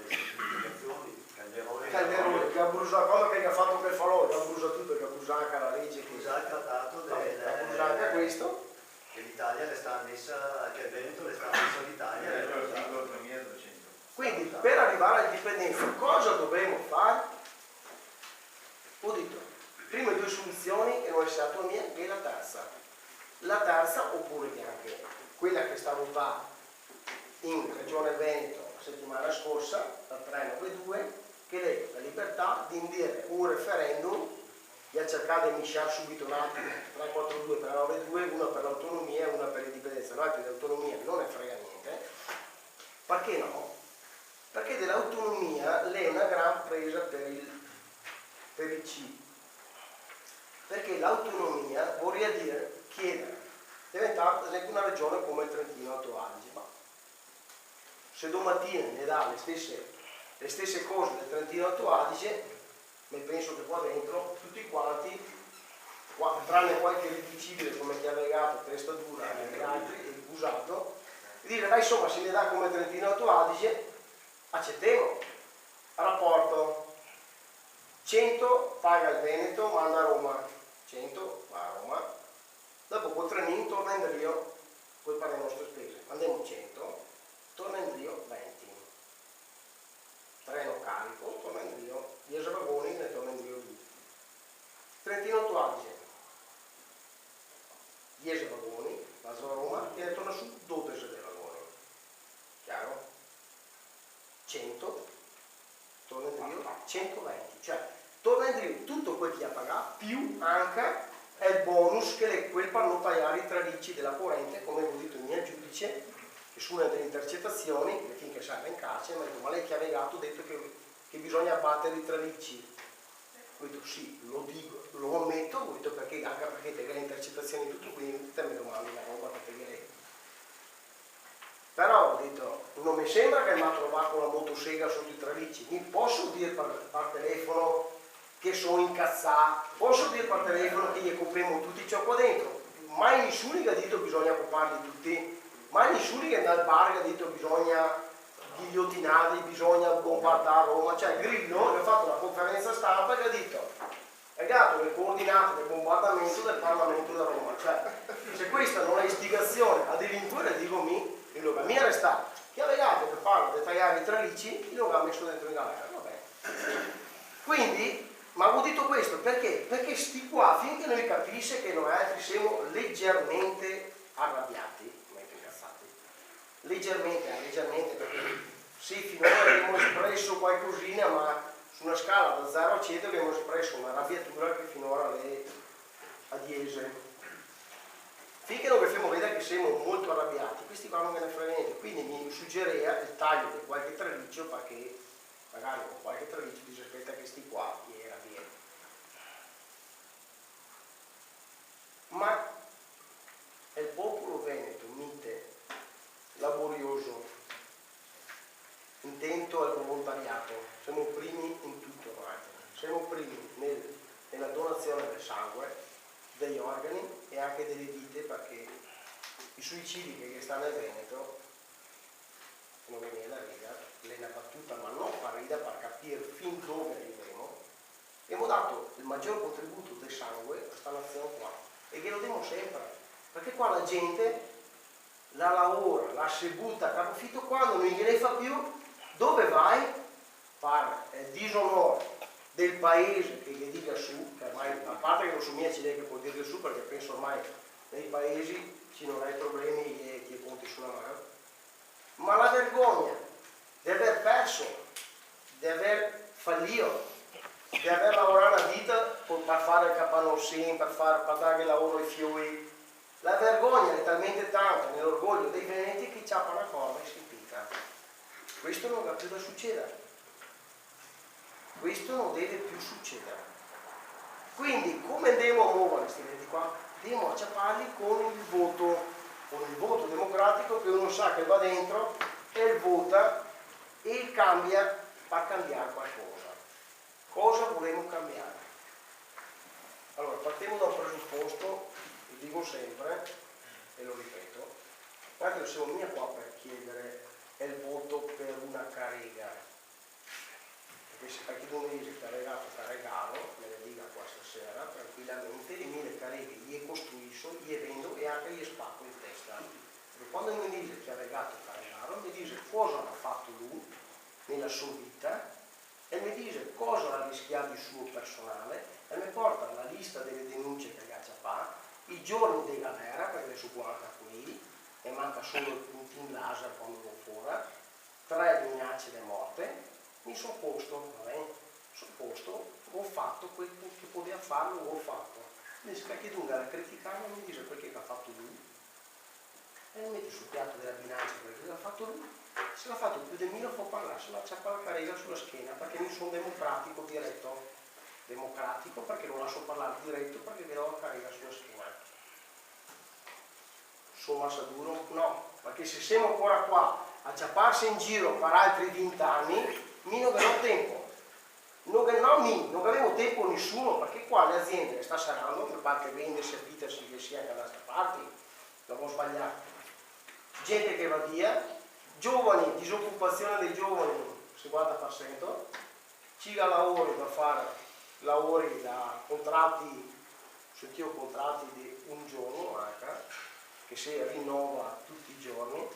semplificazioni, Calderone, che ha bruciato, cosa che gli ha fatto per falò, che ha bruciato tutto, che ha bruciato anche la legge, che ha trattato ha bruciato anche questo. Che l'Italia le sta messa, che il Veneto le sta messa all'Italia. Quindi per arrivare all'indipendenza cosa dovremo fare? Ho detto, prime 2 soluzioni che non è stata mia, e la terza. La terza, oppure anche quella che sta votata in Regione Veneto la settimana scorsa, la 392, che è la libertà di indire un referendum, e ha cercato di misciare subito un attimo, 342, 392, una per l'autonomia e una per l'indipendenza. L'altro di autonomia non ne frega niente. Perché no? Perché dell'autonomia lei è una gran presa per il C. Perché l'autonomia vorrebbe dire chiedere diventare ad esempio una regione come il Trentino Alto Adige. Ma se domattina ne dà le stesse cose del Trentino Alto Adige, ne penso che qua dentro tutti quanti, tranne qualche riticibile come Chiave Gato, Testa Dura e gli altri, e il Busato, e dire, ma insomma se ne dà come Trentino Alto Adige, accettiamo. Rapporto 100 paga il Veneto, manda a Roma, 100 va a Roma, dopo col trenino torna in Rio, poi per le nostre spese, andiamo 100, torna in Rio 20, treno carico, torna in Rio, 10 vagoni, ne torna in Rio 2. Trentino Alto Adige, 10 vagoni, va a Roma e ne torna su 12 dei vagoni, chiaro? 100, torna in Rio 120, cioè torna in Rio tutto quel che ha pagato, più anche è il bonus che quel per non pagare i tralicci della corrente, come ho detto il mio giudice, che su una delle intercettazioni, finché sarà in carcere, mi ha detto, ma lei che ha legato ha detto che bisogna abbattere i tralicci. Ho detto sì, lo dico, lo ammetto, ho detto perché anche perché te le intercettazioni tutto, quindi te mi domandi la roba che te le. Però ho detto, non mi sembra che mi ha trovato una motosega sotto i tralicci, mi posso dire per telefono che sono incazzato, posso dire per telefono che gli copriamo tutti ciò qua dentro, mai nessuno che ha detto bisogna coparli tutti, mai nessuno che nel bar che ha detto bisogna ghigliottinarli, bisogna bombardare Roma, cioè Grillo che ha fatto una conferenza stampa che ha detto è dato le coordinate del bombardamento del Parlamento da Roma, cioè se questa non è istigazione a delinquere dico mi arrestato, chi ha legato che parla di tagliare i tralicci, lo ha messo dentro in galera, vabbè. Quindi, ma ho detto questo perché? Perché sti qua, finché noi capisce che noi altri siamo leggermente arrabbiati, incazzati, leggermente, perché sì, finora abbiamo espresso qualcosina, ma su una scala da 0 a 100 abbiamo espresso una arrabbiatura che finora è a 10. Finché non facciamo vedere che siamo molto arrabbiati, questi qua non me ne frega niente, quindi mi suggerirà il taglio di qualche traliccio perché magari con qualche traliccio dice aspetta che sti qua era bene. Ma è il popolo veneto, mite, laborioso, intento al volontariato, siamo primi in tutto, siamo primi nella donazione del sangue, degli organi e anche delle vite, perché i suicidi che stanno nel Veneto non viene da ridere, l'è una battuta ma non fa ridere per capire fin dove arriveremo. Abbiamo dato il maggior contributo del sangue a questa nazione qua e che lo diamo sempre, perché qua la gente la lavora, la si butta a capofitto, quando non gliene fa più, dove vai? Fare il disonore del paese che gli dica su, che ormai, a parte che non sono miei che può dire su, perché penso ormai nei paesi ci non hai problemi che conti sulla mano, ma la vergogna di aver perso, di aver fallito, di aver lavorato una vita per fare il capanosin, per dare il lavoro ai fiori. La vergogna è talmente tanta nell'orgoglio dei veneti che ciappa una corda e si impicca. Questo non va più da succedere. Questo non deve più succedere. Quindi come andiamo a muovere questi veneti qua? Andiamo a ciapparli con il voto democratico che uno sa che va dentro e vota e cambia per cambiare qualcosa. Cosa volemo cambiare? Allora, partiamo da un presupposto, lo dico sempre e lo ripeto, guardate, siamo mica qua per chiedere il voto per una carega, perché se perché non mi dice carregato, me ne dica qua stasera tranquillamente e mi le careghe, gli costruisco, gli vendo e anche gli spacco in testa. Perché quando mi dice carregato, mi dice cosa ha fatto lui nella sua vita e mi dice cosa ha rischiato il suo personale e mi porta la lista delle denunce che ha fatto, i giorni di galera, perché ne sono 40 qui, e manca solo il puntino laser quando lo fuori, 3 minacce di morte, mi sono posto, va bene? Sono posto, ho fatto quel che poteva fare, l'ho fatto. Mi dice perché dunque la criticare mi dice perché ha fatto lui e mi mette sul piatto della bilancia perché l'ha fatto lui. Se l'ha fatto più di me non può parlare, se la ciappa la carega sulla schiena perché mi sono democratico diretto. Democratico perché lo lascio parlare diretto perché vedo la carega sulla schiena. sono Massaduro? No, perché se siamo ancora qua a ciapparsi in giro per altri 20 anni, mi non avevo tempo. Non avevo tempo nessuno, perché qua le aziende che sta saranno, per parte vende, servitasi che sia anche da questa parte, l'avevo sbagliato. Gente che va via, giovani, disoccupazione dei giovani 50%, ci ha lavori da fare, lavori da contratti, sentivo contratti di un giorno anche, che si rinnova tutti i giorni.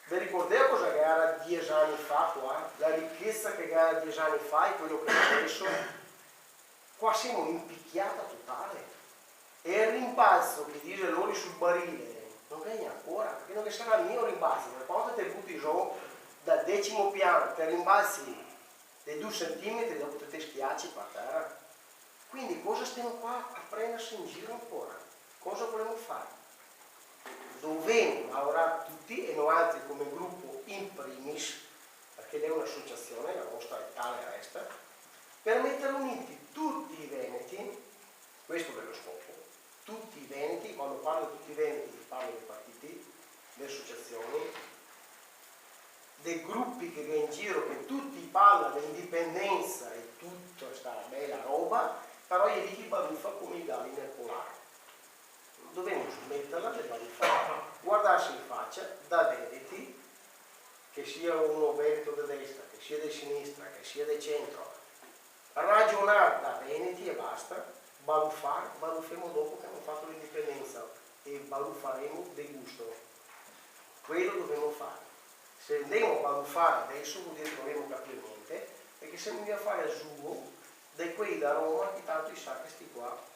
Vi ricordate cosa che era 10 anni fa qua? La ricchezza che era 10 anni fa e quello che è adesso? Qua siamo impicchiata totale. E il rimbalzo che dice loro sul barile non viene ancora, perché non sarà il mio rimbalzo, perché quando te butti giù dal 10° piano, te rimbalzi dei 2 centimetri, dopo te schiacci per terra. Quindi cosa stiamo qua a prendersi in giro ancora? Cosa vogliamo fare? Dobbiamo lavorare tutti e noi altri come gruppo in primis, perché è un'associazione, la nostra è tale e resta, per mettere uniti tutti i veneti, questo è lo scopo, tutti i veneti, quando parlo di tutti i veneti parlo dei partiti, delle associazioni, dei gruppi che va in giro, che tutti parlano dell'indipendenza e tutta questa bella roba, però gli dici baruffa come i galli nel polare. Dobbiamo smetterla di baruffare, guardarsi in faccia da veneti, che sia uno veneto di destra, che sia di sinistra, che sia di centro, ragionare da veneti e basta, baruffiamo dopo che hanno fatto l'indipendenza e baruffaremo di gusto. Quello dobbiamo fare. Se andiamo a baruffare adesso vuol dire che non dobbiamo capire niente, perché se andiamo a fare il suo, di quei da Roma, che tanto i sa che sti qua,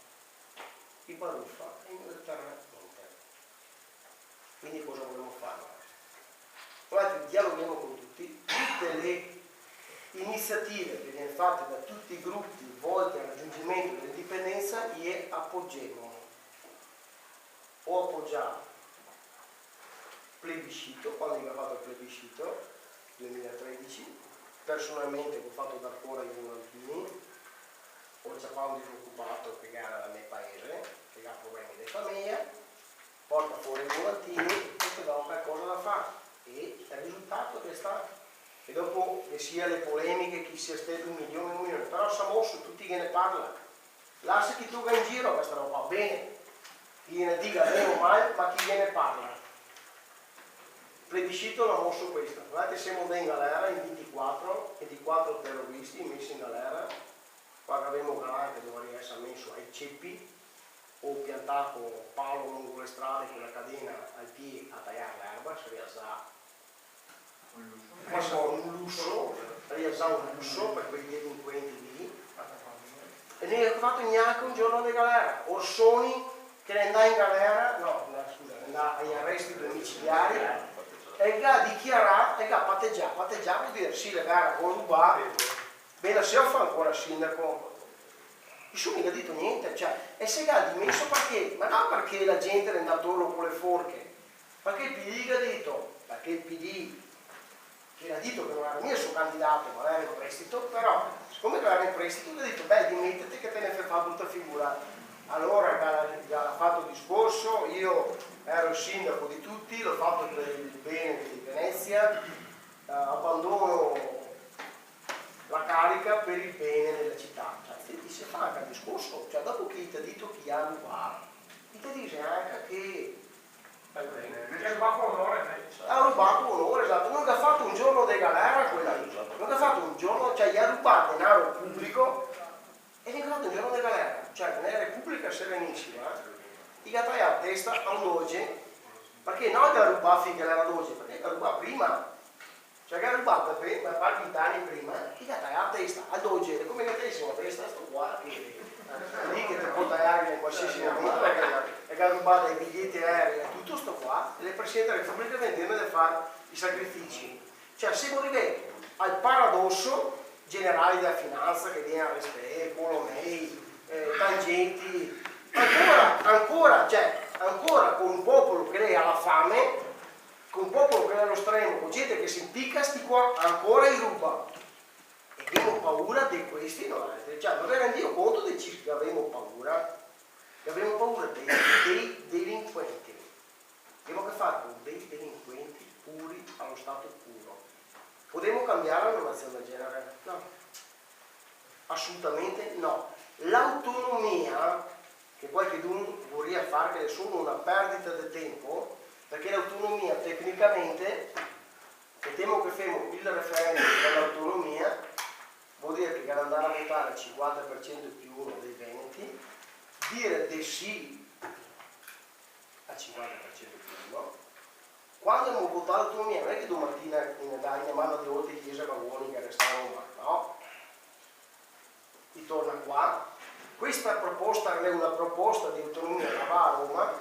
i baruffa e non otterrà niente. Quindi cosa vogliamo fare? Noi dialoghiamo con tutti, tutte le iniziative che vengono fatte da tutti i gruppi volte al raggiungimento dell'indipendenza e appoggiamo. Ho appoggiato plebiscito, quando abbiamo fatto il plebiscito 2013, personalmente ho fatto da ancora i volantini, ho già fatto un disoccupato che era dal mio paese, che ha problemi di famiglia, porta fuori i volantini e ti do qualcosa da fare. E il risultato che è stato. E dopo che sia le polemiche, chi sia stato 1 milione, però si è mosso, tutti che ne parla. Lascia chi tu va in giro questa roba, bene, chi ne dica bene o male, ma chi gliene parla. Plebiscito l'ha mosso questo. Guardate, siamo in galera in 24 terroristi messi in galera. Qua abbiamo Galan che dovrebbe essere messo ai ceppi o piantato palo lungo le strade con la cadena al piede a tagliare l'erba, si rialza un lusso, per quei delinquenti lì. E ne ha fatto neanche un giorno di galera. Orsoni che ne andava in galera, andava agli arresti domiciliari e ha dichiarato, e ha patteggiato vuol dire sì, la gara con rubare, bene, se fa ancora sindaco. Nessuno mi ha detto niente, cioè, e se ha dimesso perché? Ma non perché la gente è andata loro con le forche, perché il PD ha detto, perché il PD che ha detto che non era mio il suo candidato, ma era in prestito, però siccome era in prestito ha detto, beh, dimettiti che te ne fai fare brutta figura. Allora ha fatto il discorso, io ero il sindaco di tutti, l'ho fatto per il bene di Venezia, abbandono la carica per il bene della città. Cioè, ti si fa anche il discorso, cioè dopo che ti ha detto chi ha rubato, ti dice anche che ha rubato onore, esatto, non ha fatto un giorno di galera quella lì, non ha fatto un giorno, cioè gli ha rubato denaro pubblico e gli ha fatto un giorno di galera, cioè nella Repubblica Serenissima, gli ha tagliato la testa a un doge, perché non che ha rubato finché era doge, perché ha rubato prima. Cioè che ha rubato per qualche 20 anni prima, gli ha tagliato la testa a doge, come che te la testa, sto qua, lì che ti può tagliare in qualsiasi momento, perché ha rubato i biglietti aerei e tutto sto qua, e le Presidente della Repubblica vendevano di fare i sacrifici. Cioè siamo arrivati al paradosso generali della finanza che viene a Respè, Polomei, Tangenti, ancora con un popolo che ha la fame, con un popolo che è allo stremo, con gente che si impicca, sti qua ancora i ruba. E abbiamo paura di questi, no? Cioè, non vi rendiamo conto di che abbiamo paura? Che abbiamo paura dei delinquenti. Abbiamo a che fare con dei delinquenti puri allo stato puro. Potremmo cambiare la normazione del genere? No. Assolutamente no. L'autonomia, che qualcuno vorrebbe fare che è solo una perdita di tempo, perché l'autonomia tecnicamente, se temo che facciamo il referendum dell'autonomia, vuol dire che per andare a votare il 50% più uno dei veneti, dire di sì al 50% più uno, quando abbiamo votato l'autonomia, non è che domattina in Dagna manda di oltre chiesa vagoni che restano a Roma, no? Ritorna qua. Questa proposta è una proposta di autonomia che va a Roma,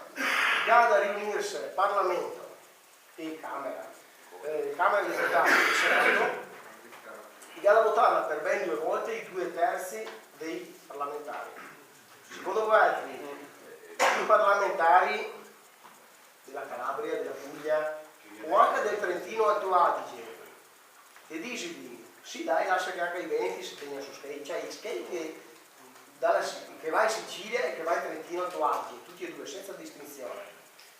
che ha da riunirsi Parlamento e Camera dei Deputati e Senato, che ha da votarla per ben 2 volte i 2/3 dei parlamentari. Secondo voi i parlamentari della Calabria, della Puglia o anche del Trentino Alto Adige e dici sì dai, lascia che anche i Veneti si tenga su skate, cioè i skate che va in Sicilia e che va in Trentino Alto Adige, tutti e due senza distinzione,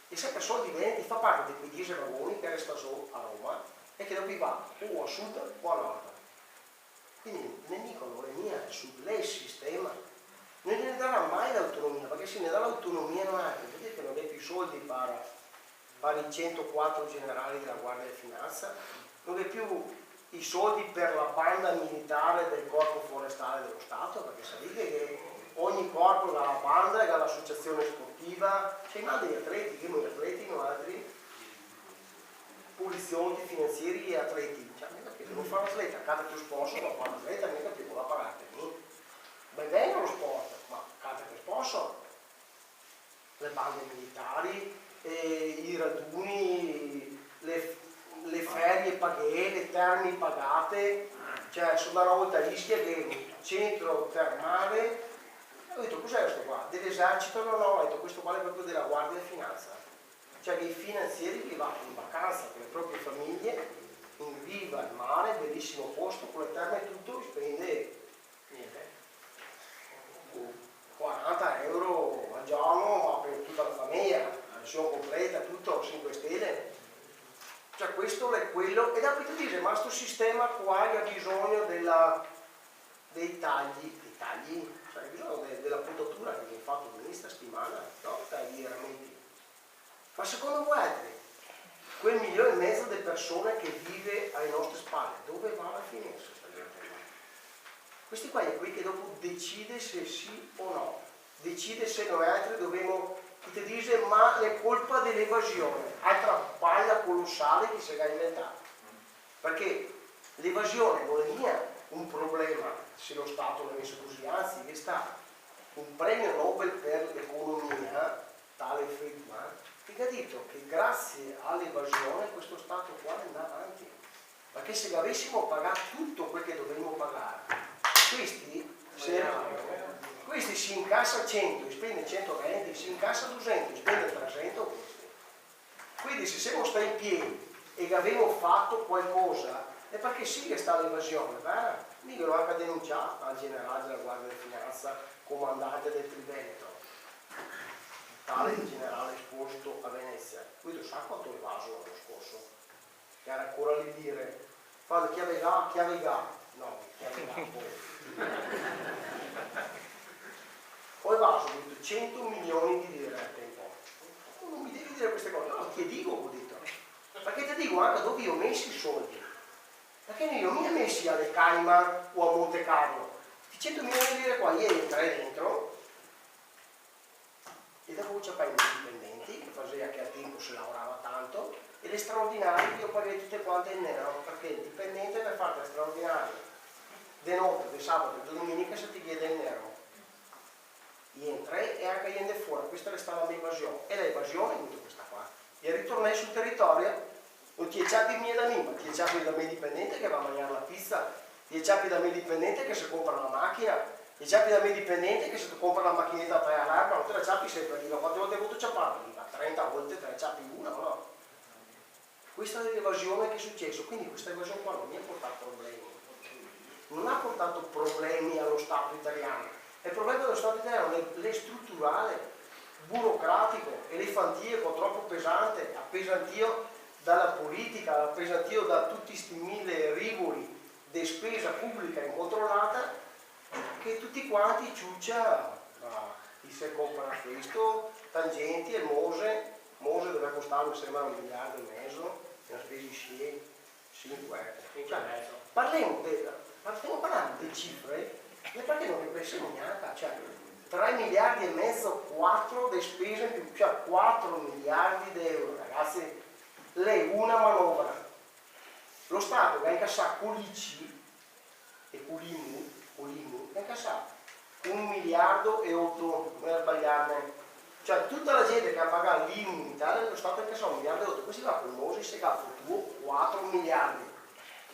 e sempre solo di Veneti fa parte di quei 10 vagoni che resta solo a Roma e che dopo va o a sud o a nord. Quindi il nemico non è mia, è su lei il sistema. Non gliene darà mai l'autonomia, perché se ne dà l'autonomia non è, vuol dire che non hai più soldi per i 104 generali della Guardia di Finanza, non hai più i soldi per la banda militare del corpo forestale dello Stato, perché sapete che ogni corpo ha la banda e ha l'associazione sportiva, c'è degli atleti, che noi atleti, non altri, poliziotti, finanzieri e atleti, cioè perché devo fare l'atleta, canta più sponsor, ma fare l'atleta mica più la pagate lì. Ben bene lo sport, ma canta più sponsor, le bande militari, i raduni, le ferie pagate, le termi pagate, cioè sono una volta a Ischia che centro termale, ho detto cos'è questo qua? Dell'esercito? No, ho detto questo qua è proprio della Guardia di Finanza, cioè che i finanzieri che vanno in vacanza con le proprie famiglie, in riva al mare, bellissimo posto, con le terme e tutto, spende niente, 40 euro al giorno, ma per tutta la famiglia, la pensione completa, tutto, 5 stelle. Cioè questo è quello, e dopo ti dice, ma questo sistema qua ha bisogno dei tagli, cioè ha bisogno della potatura che viene fatto questa settimana, no? Tagli veramente. Ma secondo voi, quel 1,5 milioni di persone che vive alle nostre spalle, dove va a finire questa gente? Questi qua è qui che dopo decide se sì o no, decide se noi dobbiamo, chi ti dice, ma è colpa dell'evasione, altra paglia colossale che si è inventata. Perché l'evasione non è mia un problema se lo Stato l'ha messo così, anzi che sta un premio Nobel per l'economia, tale Friedman, che ha detto che grazie all'evasione questo Stato qua andrà avanti. Perché se avessimo pagato tutto quel che dovremmo pagare, questi si incassa 100, spende 120, si incassa 200, spende 300. Quindi se siamo stati in piedi e che abbiamo fatto qualcosa, è perché sì che sta l'evasione, vero? Io l'ho anche denunciato al generale della Guardia di Finanza, comandante del Triveneto, tale generale Esposito a Venezia. Lui lo sa quanto evaso l'anno scorso, che era ancora lì dire, quando chi aveva, no, chi aveva ho evaso 100 milioni di lire a tempo. Non mi devi dire queste cose, no, ti dico, ho detto. Perché ti dico anche dove io ho messo i soldi. Perché io non mi ho messi alle Cayman o a Monte Carlo. Di 100 milioni di lire qua, ieri entrai dentro e dopo c'è i dipendenti, che faceva che al tempo si lavorava tanto, e le straordinarie io pagai tutte quante in nero, perché il dipendente per fare le straordinarie di notte, di sabato e di domenica se ti chiede in nero. Entra e anche io fuori, questa è stata l'evasione, e l'evasione è tutta questa qua. E ritornai sul territorio, non ti ecciapi mia da me, ma ti ecciapi da me dipendente che va a mangiare la pizza, ti ecciapi da me dipendente che si compra la macchina, ti ecciapi da me dipendente che se tu compra la macchinetta a 3 all'arma, non te la ecciapi sempre, dico quante volte hai avuto ciapparla? 30 volte te la ecciapi una o no? Questa è l'evasione che è successo, quindi questa evasione qua non mi ha portato problemi, non ha portato problemi allo Stato italiano. Il problema dello Stato italiano è strutturale, burocratico, elefantiaco, troppo pesante, appesantio dalla politica, appesantio da tutti questi 1000 rigori di spesa pubblica incontrollata, che tutti quanti ciuccia, chi si compra questo, tangenti e Mose deve costare, mi sembra, 1,5 miliardi, e una spesa di 5. Cioè, parliamo di cifre, perché non ne pensiamo neanche, cioè 3 miliardi e mezzo, 4 di spese in più, cioè 4 miliardi di euro, ragazzi, lei una manovra. Lo Stato che ha incassato con l'ICI e con l'IMU, ha incassato 1 miliardo e 8, non è sbagliarne. Cioè tutta la gente che ha pagato l'IMU in Italia, lo Stato ha incassato 1 miliardo e 8, questo va con Mose, si ha fatto 4 miliardi.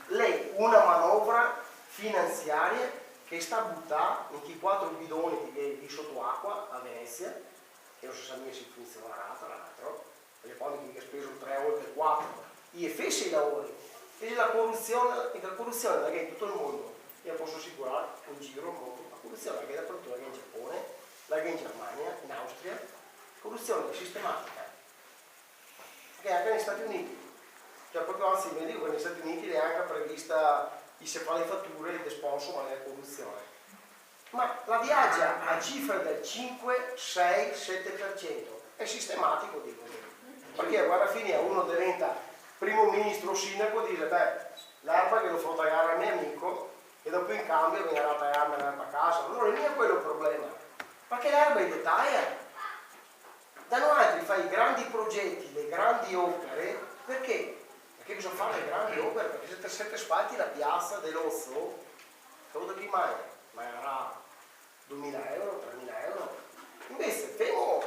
Lei una manovra finanziaria che sta buttando in quei 4 bidoni di sott'acqua a Venezia, che non si sa mica se funzionerà tra l'altro, perché poi chi ha speso 3 oltre 4, gli fece i lavori, fece la corruzione la che è in tutto il mondo, io posso assicurare un giro il mondo, la corruzione la che è dappertutto, la che è in Giappone, la che è in Germania, in Austria, corruzione sistematica, che è anche negli Stati Uniti. Cioè proprio anzi mi dico che negli Stati Uniti è anche prevista i fatture di sponsor ma nella corruzione. Ma la viaggia a cifre del 5, 6, 7%, è sistematico dico. Perché alla fine uno diventa primo ministro o sindaco e dice beh, l'erba che lo fa tagliare al mio amico e dopo in cambio viene a tagliarmi l'erba a casa. Allora non è quello il problema, perché l'erba è taglia. Da noi altri fai i grandi progetti, le grandi opere, perché? Perché bisogna fare le grandi opere, perché se te spalti la piazza dell'Ozzo, secondo chi mai? Ma era 2.000 euro, 3.000 euro. Invece abbiamo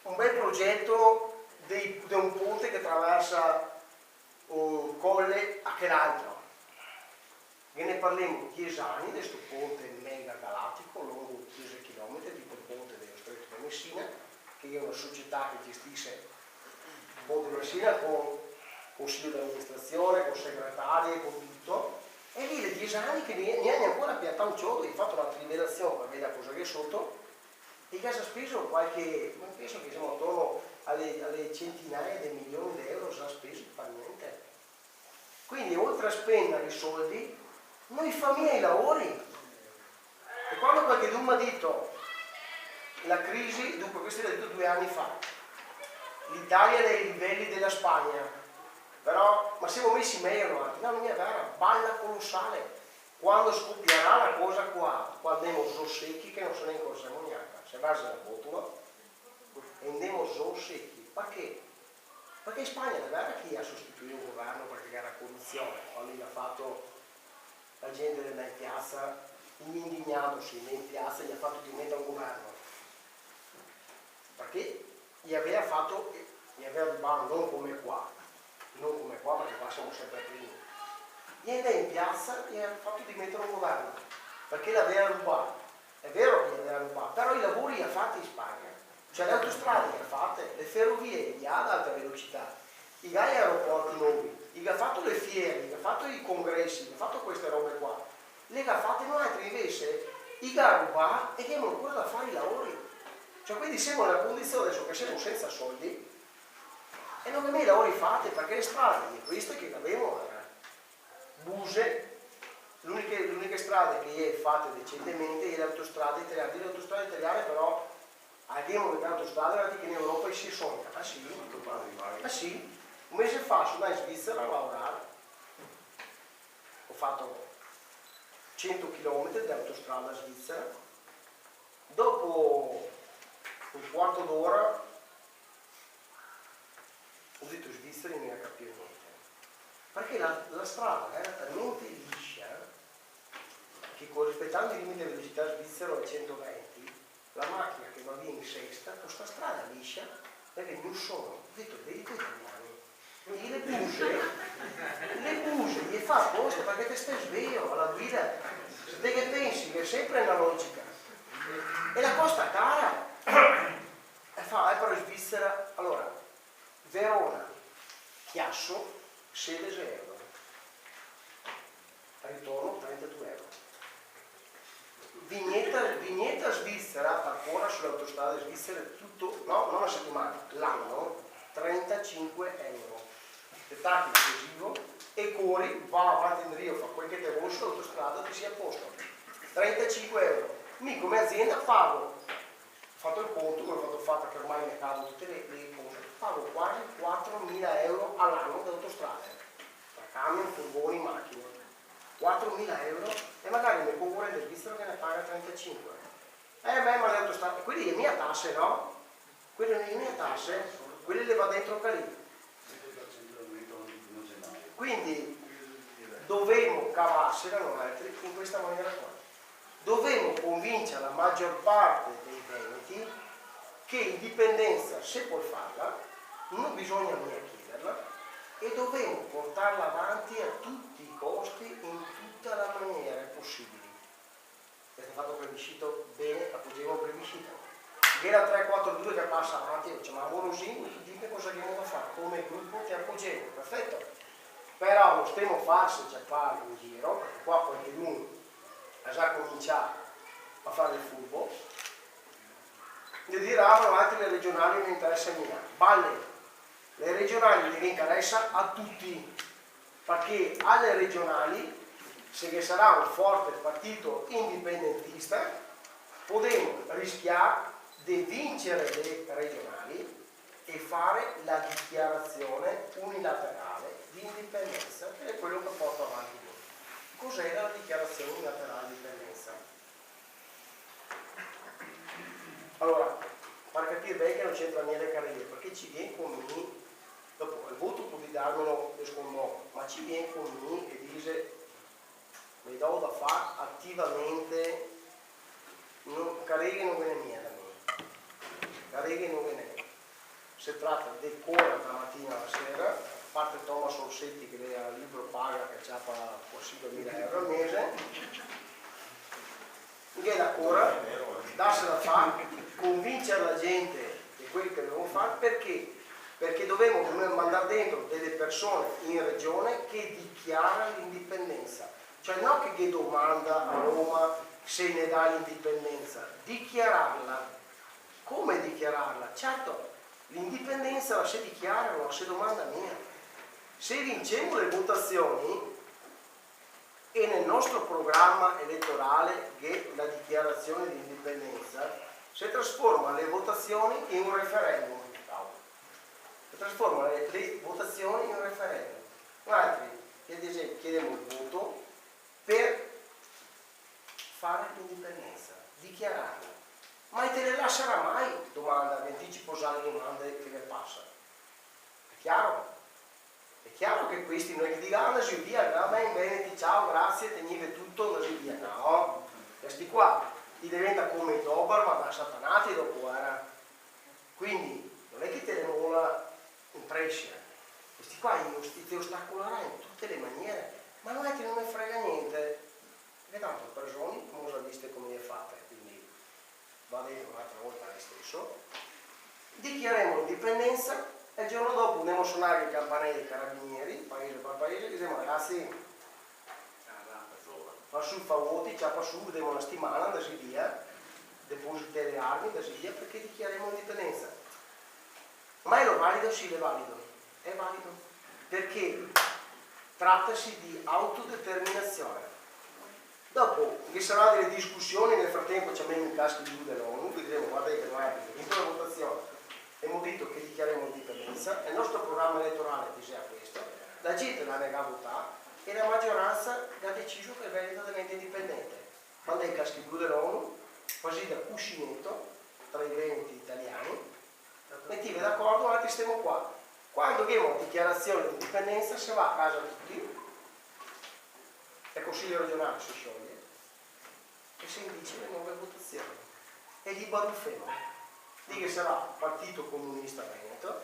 un bel progetto di un ponte che attraversa un colle a che l'altro. E ne parliamo 10 anni di questo ponte mega galattico, lungo 10 km, tipo il ponte dello Stretto di Messina, che è una società che gestisce il ponte di Messina con consiglio di amministrazione, con segretarie, con tutto, e lì le 10 anni che ne hanno ancora piantato un ciodo, hai fatto una trivellazione per vedere cosa che è sotto, e che ha speso qualche, non penso che siamo attorno alle centinaia di milioni di euro, si ha speso per niente. Quindi oltre a spendere i soldi, noi famiglia i lavori. E quando qualcuno mi ha detto la crisi, dunque questo l'ho detto 2 anni fa, l'Italia è ai livelli della Spagna, però, ma siamo messi meglio avanti, no, non è vera, balla colossale. Quando scoppierà la cosa qua, quando andiamo so secchi che non se ne incorsiamo neanche, se basa la botola, e andiamo so secchi, perché? Perché in Spagna è vera chi ha sostituito il governo perché era corruzione, quando gli ha fatto la gente della in piazza, indignatosi in piazza, gli ha fatto diventare un governo. Perché gli aveva fatto, gli aveva rubato non come qua perché qua siamo sempre primi. Gli andava in piazza e gli ha fatto diventare un governo, perché l'aveva rubato. È vero che gli aveva rubato, però i lavori li ha fatti in Spagna. Cioè le autostrade le ha fatte, le ferrovie li ha ad alta velocità, i aeroporti nuovi, gli ha fatto le fiere, gli ha fatto i congressi, gli ha fatto queste robe qua. Le ha fatte noi altri invece, gli ha rubato e che non ancora da fare i lavori. Cioè quindi siamo nella condizione adesso che siamo senza soldi e non abbiamo i lavori fatti perché le strade, e questo che abbiamo buse, l'unica strada che è fatta decentemente è le autostrade italiane, però abbiamo le autostrade che in Europa si sono. Ah sì? Ah sì? Un mese fa sono andato in Svizzera a lavorare, ho fatto 100 km di autostrada svizzera, dopo un quarto d'ora ho detto Svizzera e non mi ha capito niente, perché la strada era talmente liscia che rispettando il limite di velocità svizzero a 120, la macchina che va via in sesta, questa strada liscia, perché non sono, ho detto, vedi quei italiani, le buse gli fa apposta perché te stai sveglio alla guida, se te che pensi che è sempre una logica, e la costa cara, e fa, però in Svizzera, allora, Verona, Chiasso, 16 euro, ritorno 32 euro. Vignetta l'azienda svizzera parcora sulle autostrade svizzere tutto, no, non una settimana, l'anno, 35 euro. Ti tacchi l'esplosivo e corri, va avanti in Rio, fa quel che te vuoi sull'autostrada, ti sia a posto. 35 euro. Mi come azienda pago, ho fatto il conto, come ho fatto che ormai ne cavo tutte le cose, pago quasi 4.000 euro all'anno di autostrade, tra camion, furgoni, macchine. 4.000 euro e magari il mio concorrente svizzero che ne paga 35. Ma le autostrade, quelle le mie tasse, no? Quelle le mie tasse, quelle le va dentro Calì. Quindi dovevamo cavarsela noi altri in questa maniera qua. Dovevamo convincere la maggior parte dei veneti che indipendenza, se puoi farla, non bisogna mica chiederla, e dovevamo portarla avanti a tutti i costi, in tutta la maniera possibile. Questo fatto plebiscito bene, appoggiamo il plebiscito. Era 3-4-2 che passa avanti, dice ma Morosini, dimmi cosa abbiamo da fare, come gruppo ti appoggiamo, perfetto. Però non stiamo a farsi giappare in giro, perché qua qualcuno ha già cominciato a fare il furbo, di dire avanti le regionali non interessa a Milano. Balle, le regionali le interessa a tutti, perché alle regionali, se sarà un forte partito indipendentista, potremo rischiare di vincere le regionali e fare la dichiarazione unilaterale di indipendenza, che è quello che porto avanti io. Cos'era la dichiarazione unilaterale di indipendenza? Allora, per capire bene che non c'entra niente le carriere, perché ci viene con me, dopo il voto può darmelo secondo, ma ci viene con me e dice mi do da fare attivamente, carriere non viene niente da me, carriere non viene. Si tratta di correre la mattina alla sera, a parte Thomas Orsetti che lei al libro paga che c'ha quasi 2.000 euro al mese, che la correre, darsi da fare, convincere la gente di quello che dobbiamo fare, perché? Perché dobbiamo mandare dentro delle persone in regione che dichiarano l'indipendenza. Cioè non che domanda a Roma se ne dà l'indipendenza, dichiararla. Come dichiararla? Certo, l'indipendenza la si dichiara, non si domanda mia. Se vinciamo le votazioni e nel nostro programma elettorale che la dichiarazione di indipendenza si trasforma le votazioni in un referendum. Si trasforma le votazioni in un referendum. Noi chiediamo il voto per fare l'indipendenza, dichiararla. Ma te le lascerà mai? Domanda, vi anticipo già le domande che vi passa. È chiaro? È chiaro che questi noi che dicono così via, a me in Veneti, ciao, grazie, tenive tutto, così via. No, questi qua gli diventa come i Doberman, ma satanati dopo era. Quindi non è che te le mola in prescia. Questi qua ti ostacoleranno in tutte le maniere, ma non è che non ne frega niente. Perché tanto persone, come ho già visto come le fate, quindi va bene un'altra volta lo stesso. Dichiariamo l'indipendenza e il giorno dopo andiamo a suonare i campanelli dei carabinieri, paese per paese, e diciamo ragazzi, fa su, fa voti, ciapa su, vediamo una settimana, così via, deposite le armi, così via, perché dichiariamo l'indipendenza. Ma è lo valido? Sì, è valido. È valido. Perché trattasi di autodeterminazione. Dopo ci saranno delle discussioni, nel frattempo ci abbiamo i caschi di dell'ONU, vedremo, guardate che noi abbiamo vinto la votazione, abbiamo detto che dichiariamo l'indipendenza, il nostro programma elettorale diceva questo, la gente l'ha negato votare e la maggioranza ha deciso che il Veneto diventa indipendente. Quando i caschi blu dell'ONU, quasi da cuscinetto tra i veneti italiani, mettiamo d'accordo, altri stiamo qua. Quando abbiamo la dichiarazione di indipendenza si va a casa tutti, il Consiglio regionale si scioglie e si indice le nuove votazioni e gli baruffemo. Lì che sarà Partito Comunista Veneto,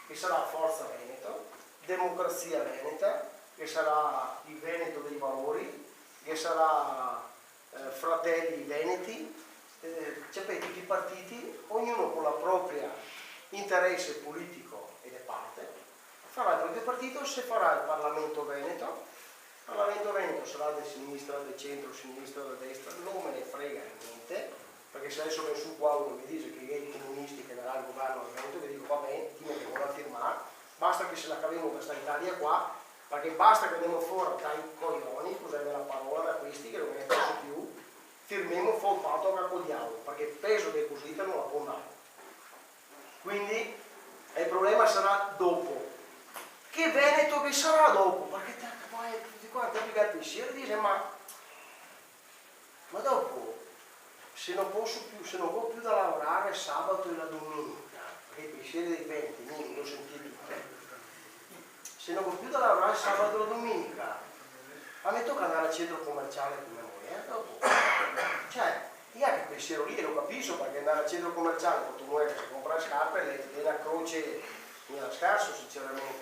che sarà Forza Veneto, Democrazia Veneta, che sarà il Veneto dei Valori, che sarà Fratelli Veneti, tutti i partiti, ognuno con la propria interesse politico e di parte, farà il proprio partito, se farà il Parlamento Veneto. Il Parlamento Veneto sarà di sinistra, di centro, sinistra, di destra, non me ne frega niente, perché se adesso viene su qua uno mi dice che i comunisti che daranno il governo al Veneto, vi dico va bene, chi mi vuole firmare, basta che se la caviamo questa Italia qua, perché basta che andiamo fuori dai coglioni, scusate la parola, da questi che non ne posso più, firmiamo fuori il fatto che accogliamo, perché il peso dei così non la può dare. Quindi il problema sarà dopo. Che Veneto che sarà dopo? Perché poi tutti quanti applicati il pensiero e dice ma dopo se non posso più, se non ho più da lavorare sabato e la domenica, perché i pensieri dei venti, non lo sentite tutti, se non ho più da lavorare sabato e la domenica, a me tocca andare al centro commerciale con mia moglie, dopo. Cioè, io che pensiero lì lo capisco perché andare al centro commerciale con tua moglie che si compra le scarpe è una croce, mi la scarso sinceramente.